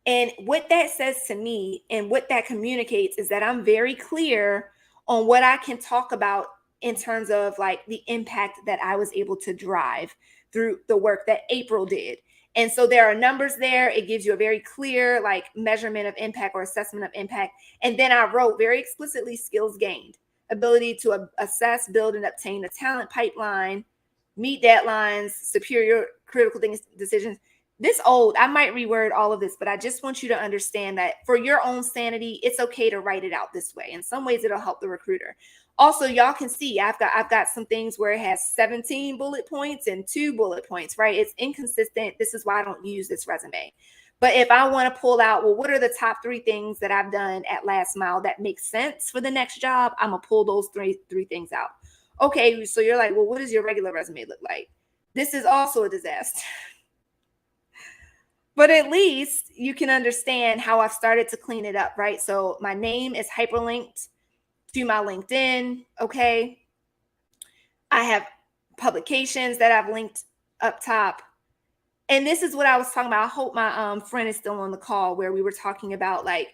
And what that says to me and what that communicates is that I'm very clear on what I can talk about in terms of like the impact that I was able to drive through the work that April did. And so there are numbers there. It gives you a very clear like measurement of impact or assessment of impact. And then I wrote very explicitly skills gained, ability to assess, build, and obtain a talent pipeline, meet deadlines, superior critical decisions. This old, I might reword all of this, but I just want you to understand that for your own sanity, it's okay to write it out this way. In some ways, it'll help the recruiter. Also, y'all can see I've got some things where it has 17 bullet points and 2 bullet points, right? It's inconsistent. This is why I don't use this resume. But if I want to pull out, well, what are the top 3 things that I've done at Last Mile that makes sense for the next job? I'm gonna pull those three things out. Okay, so you're like, well, what does your regular resume look like? This is also a disaster. But at least you can understand how I've started to clean it up, right? So my name is hyperlinked to my LinkedIn, okay? I have publications that I've linked up top. And this is what I was talking about. I hope my friend is still on the call, where we were talking about like,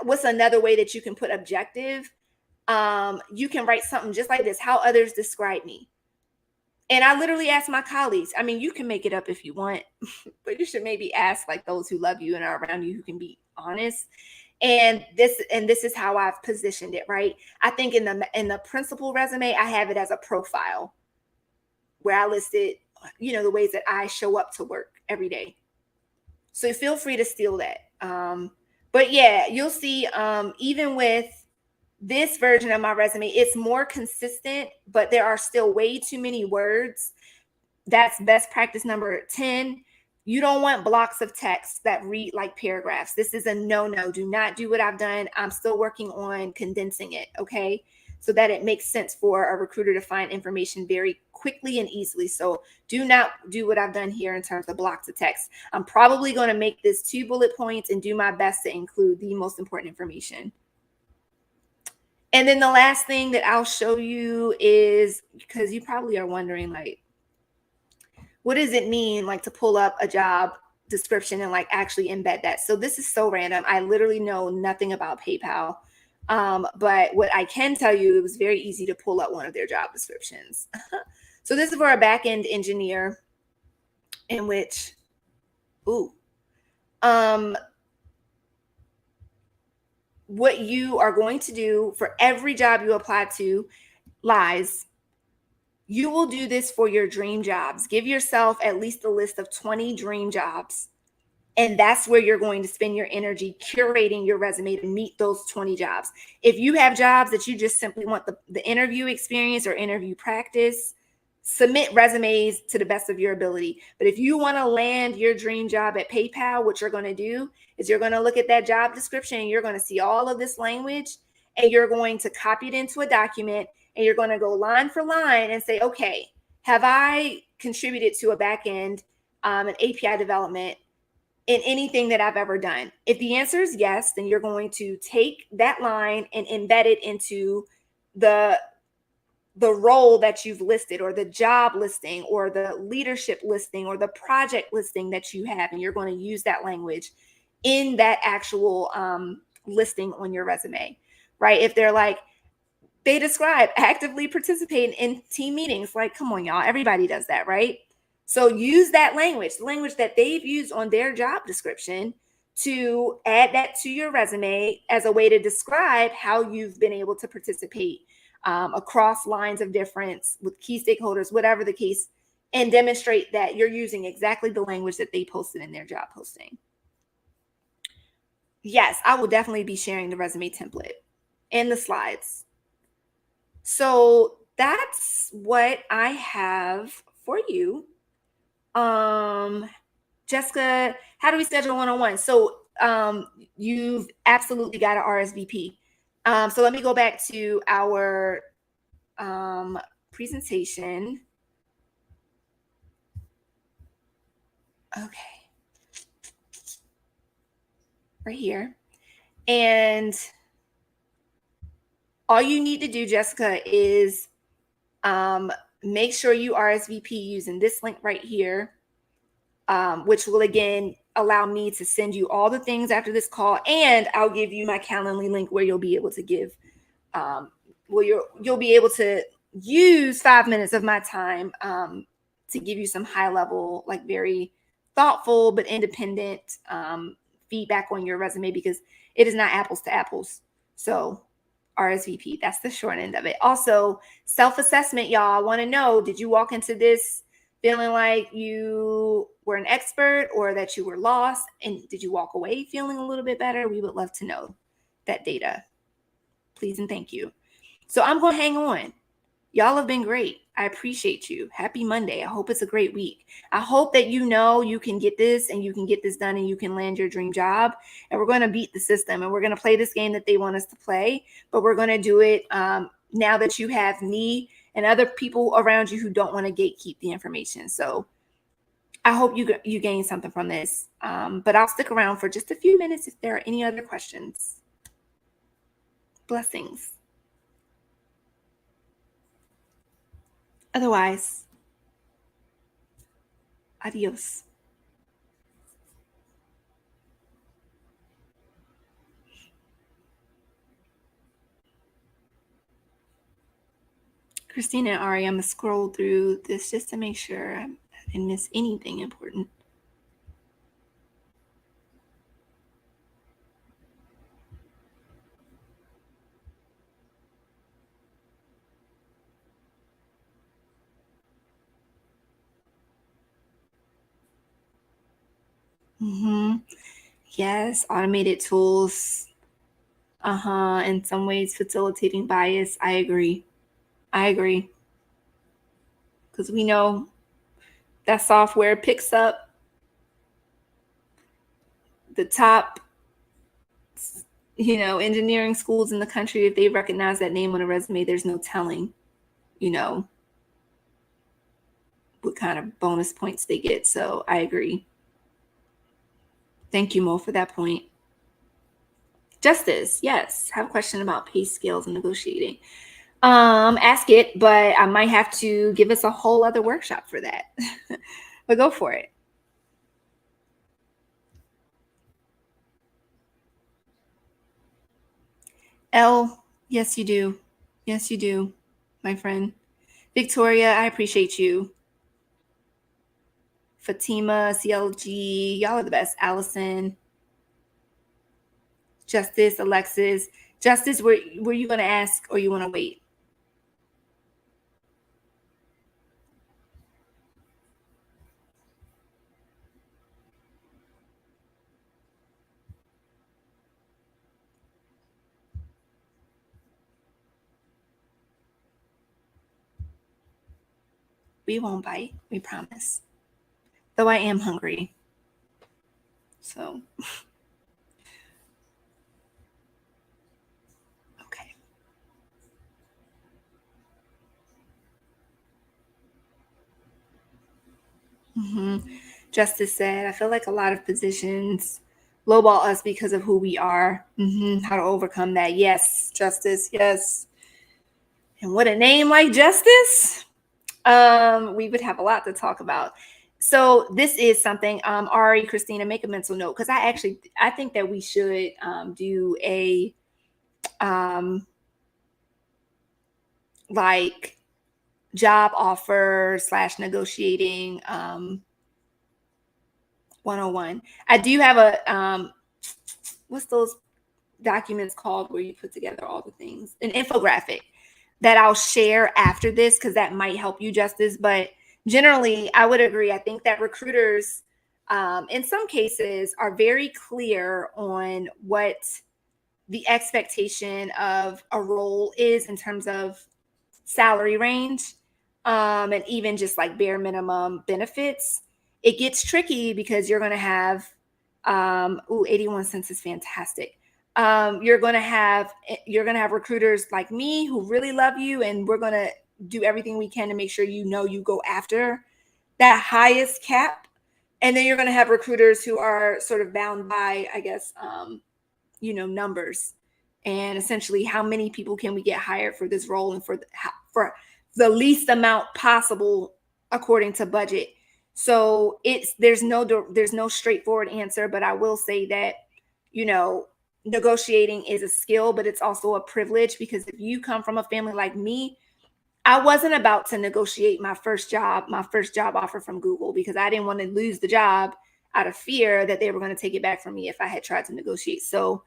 what's another way that you can put objective? You can write something just like this: how others describe me. And I literally asked my colleagues, I mean, you can make it up if you want, but you should maybe ask like those who love you and are around you who can be honest. And this is how I've positioned it, right? I think in the principal resume, I have it as a profile where I listed, the ways that I show up to work every day. So feel free to steal that. But yeah, you'll see, even with this version of my resume, it's more consistent, but there are still way too many words. That's best practice number 10. You don't want blocks of text that read like paragraphs. This is a no-no. Do not do what I've done. I'm still working on condensing it, okay? So that it makes sense for a recruiter to find information very quickly and easily. So do not do what I've done here in terms of blocks of text. I'm probably going to make this 2 bullet points and do my best to include the most important information. And then the last thing that I'll show you is, because you probably are wondering, like, what does it mean like to pull up a job description and like actually embed that? So this is so random. I literally know nothing about PayPal. But what I can tell you, it was very easy to pull up one of their job descriptions. So this is for a back-end engineer. in which, um, what you are going to do for every job you apply to lies. You will do this for your dream jobs. Give yourself at least a list of 20 dream jobs. And that's where you're going to spend your energy curating your resume to meet those 20 jobs. If you have jobs that you just simply want the interview experience or interview practice, submit resumes to the best of your ability. But if you want to land your dream job at PayPal, what you're going to do is you're going to look at that job description and you're going to see all of this language and you're going to copy it into a document and you're going to go line for line and say, okay, have I contributed to a backend, an API development in anything that I've ever done? If the answer is yes, then you're going to take that line and embed it into the role that you've listed or the job listing or the leadership listing or the project listing that you have. And you're going to use that language in that actual listing on your resume, right? If they're like, they describe actively participating in team meetings, like, come on, y'all, everybody does that, right? So use that language, the language that they've used on their job description, to add that to your resume as a way to describe how you've been able to participate across lines of difference with key stakeholders, whatever the case, and demonstrate that you're using exactly the language that they posted in their job posting. Yes, I will definitely be sharing the resume template and the slides. So that's what I have for you. Jessica, how do we schedule one-on-one? So you've absolutely got to RSVP. So let me go back to our presentation. Okay. Right here. And all you need to do, Jessica, is make sure you RSVP using this link right here, which will again allow me to send you all the things after this call, and I'll give you my Calendly link where you'll be able to give, you'll be able to use 5 minutes of my time to give you some high level, like very thoughtful but independent feedback on your resume, because it is not apples to apples. So RSVP, that's the short end of it. Also, self-assessment, y'all. I want to know, did you walk into this feeling like you were an expert or that you were lost? And did you walk away feeling a little bit better? We would love to know that data. Please and thank you. So I'm going to hang on. Y'all have been great. I appreciate you. Happy Monday. I hope it's a great week. I hope that you know you can get this and you can get this done and you can land your dream job. And we're going to beat the system and we're going to play this game that they want us to play. But we're going to do it now that you have me and other people around you who don't want to gatekeep the information. So I hope you gain something from this. But I'll stick around for just a few minutes if there are any other questions. Blessings. Otherwise, adios. Christina and Ari, I'm going to scroll through this just to make sure I didn't miss anything important. Yes, automated tools. In some ways facilitating bias. I agree. Because we know that software picks up the top, engineering schools in the country. If they recognize that name on a resume, there's no telling, what kind of bonus points they get. So I agree. Thank you, Mo, for that point. Justice, yes. Have a question about pay scales and negotiating. Ask it, but I might have to give us a whole other workshop for that. But go for it. Elle, yes, you do. Yes, you do, my friend. Victoria, I appreciate you. Fatima, CLG, y'all are the best. Allison, Justice, Alexis. Justice, were you going to ask or you want to wait? We won't bite. We promise. Though I am hungry. So, okay. Justice said, I feel like a lot of positions lowball us because of who we are. How to overcome that. Yes, Justice. Yes. And what a name like Justice. We would have a lot to talk about. So this is something, Ari, Christina, make a mental note, because I think that we should do a like job offer / negotiating 101. I do have a what's those documents called where you put together all the things, an infographic that I'll share after this, because that might help you, Justice. But generally, I would agree. I think that recruiters, in some cases, are very clear on what the expectation of a role is in terms of salary range, and even just like bare minimum benefits. It gets tricky because you're going to have, 81 cents is fantastic. You're going to have recruiters like me who really love you, and we're going to do everything we can to make sure you go after that highest cap. And then you're going to have recruiters who are sort of bound by, I guess, numbers, and essentially how many people can we get hired for this role, and for the least amount possible according to budget. So there's no straightforward answer, but I will say that negotiating is a skill, but it's also a privilege, because if you come from a family like me, I wasn't about to negotiate my first job offer from Google, because I didn't want to lose the job out of fear that they were going to take it back from me if I had tried to negotiate. So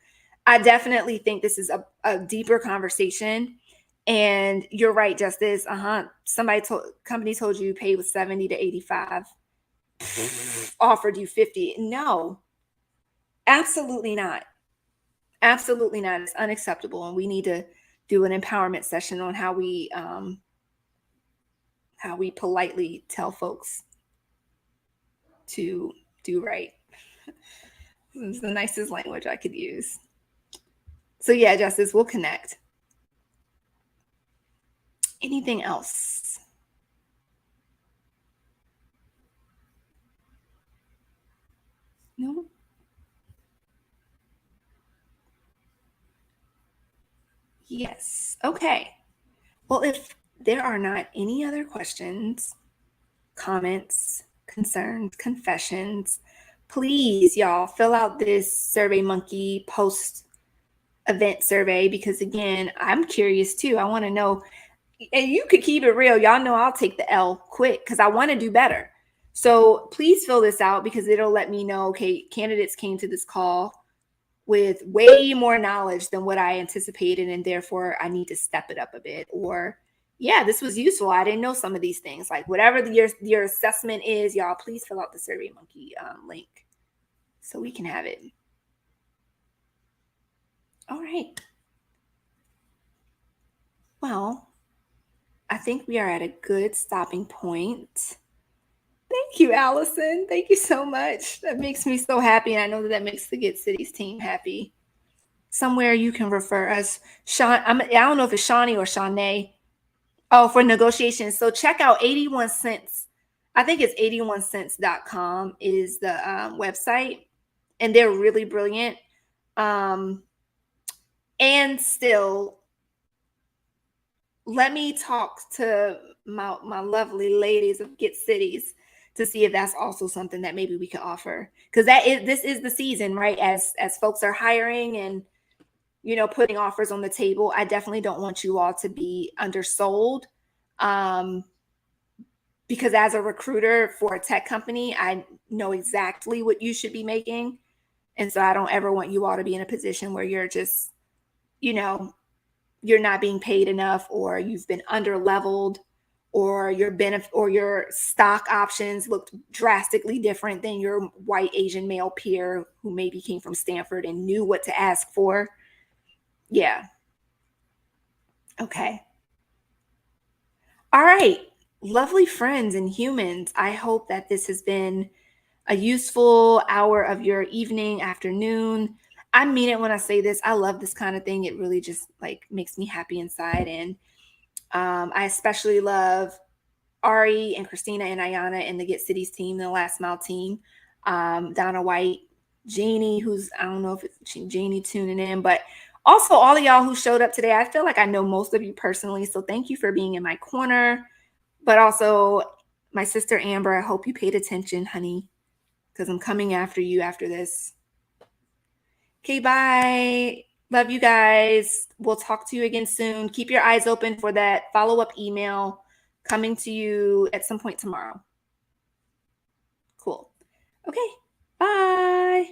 I definitely think this is a deeper conversation. And you're right, Justice. Company told you pay was 70 to 85, offered you 50. No, absolutely not. Absolutely not. It's unacceptable. And we need to do an empowerment session on how we politely tell folks to do right. It's the nicest language I could use. So yeah, Justice, we'll connect. Anything else? No? Yes. Okay. Well, if there are not any other questions, comments, concerns, confessions, please, y'all, fill out this SurveyMonkey post event survey, because again, I'm curious too. I want to know, and you could keep it real. Y'all know I'll take the L quick because I want to do better. So please fill this out, because it'll let me know, okay, candidates came to this call with way more knowledge than what I anticipated, and therefore I need to step it up a bit. Or, yeah, this was useful. I didn't know some of these things. Like whatever your assessment is, y'all, please fill out the SurveyMonkey link so we can have it. All right. Well, I think we are at a good stopping point. Thank you, Allison. Thank you so much. That makes me so happy. And I know that makes the Get Cities team happy. Somewhere you can refer us. Sean, I don't know if it's Shawnee or Shanae. Oh, for negotiations. So check out 81 cents. I think it's 81cents.com is the website. And they're really brilliant. And still, let me talk to my lovely ladies of Get Cities to see if that's also something that maybe we could offer. Because this is the season, right? As folks are hiring and putting offers on the table, I definitely don't want you all to be undersold. because as a recruiter for a tech company, I know exactly what you should be making. And so I don't ever want you all to be in a position where you're just, you know, you're not being paid enough, or you've been under leveled, or your benefit or your stock options looked drastically different than your white Asian male peer who maybe came from Stanford and knew what to ask for. Yeah. Okay. All right. Lovely friends and humans. I hope that this has been a useful hour of your evening, afternoon. I mean it when I say this. I love this kind of thing. It really just like makes me happy inside. And I especially love Ari and Christina and Ayana and the Get Cities team, the Last Mile team. Donna White, Janie, who's I don't know if it's Janie tuning in, but also all of y'all who showed up today. I feel like I know most of you personally, so thank you for being in my corner. But also, my sister Amber, I hope you paid attention, honey, because I'm coming after you after this. Okay, bye. Love you guys. We'll talk to you again soon. Keep your eyes open for that follow up email coming to you at some point tomorrow. Cool. Okay, bye.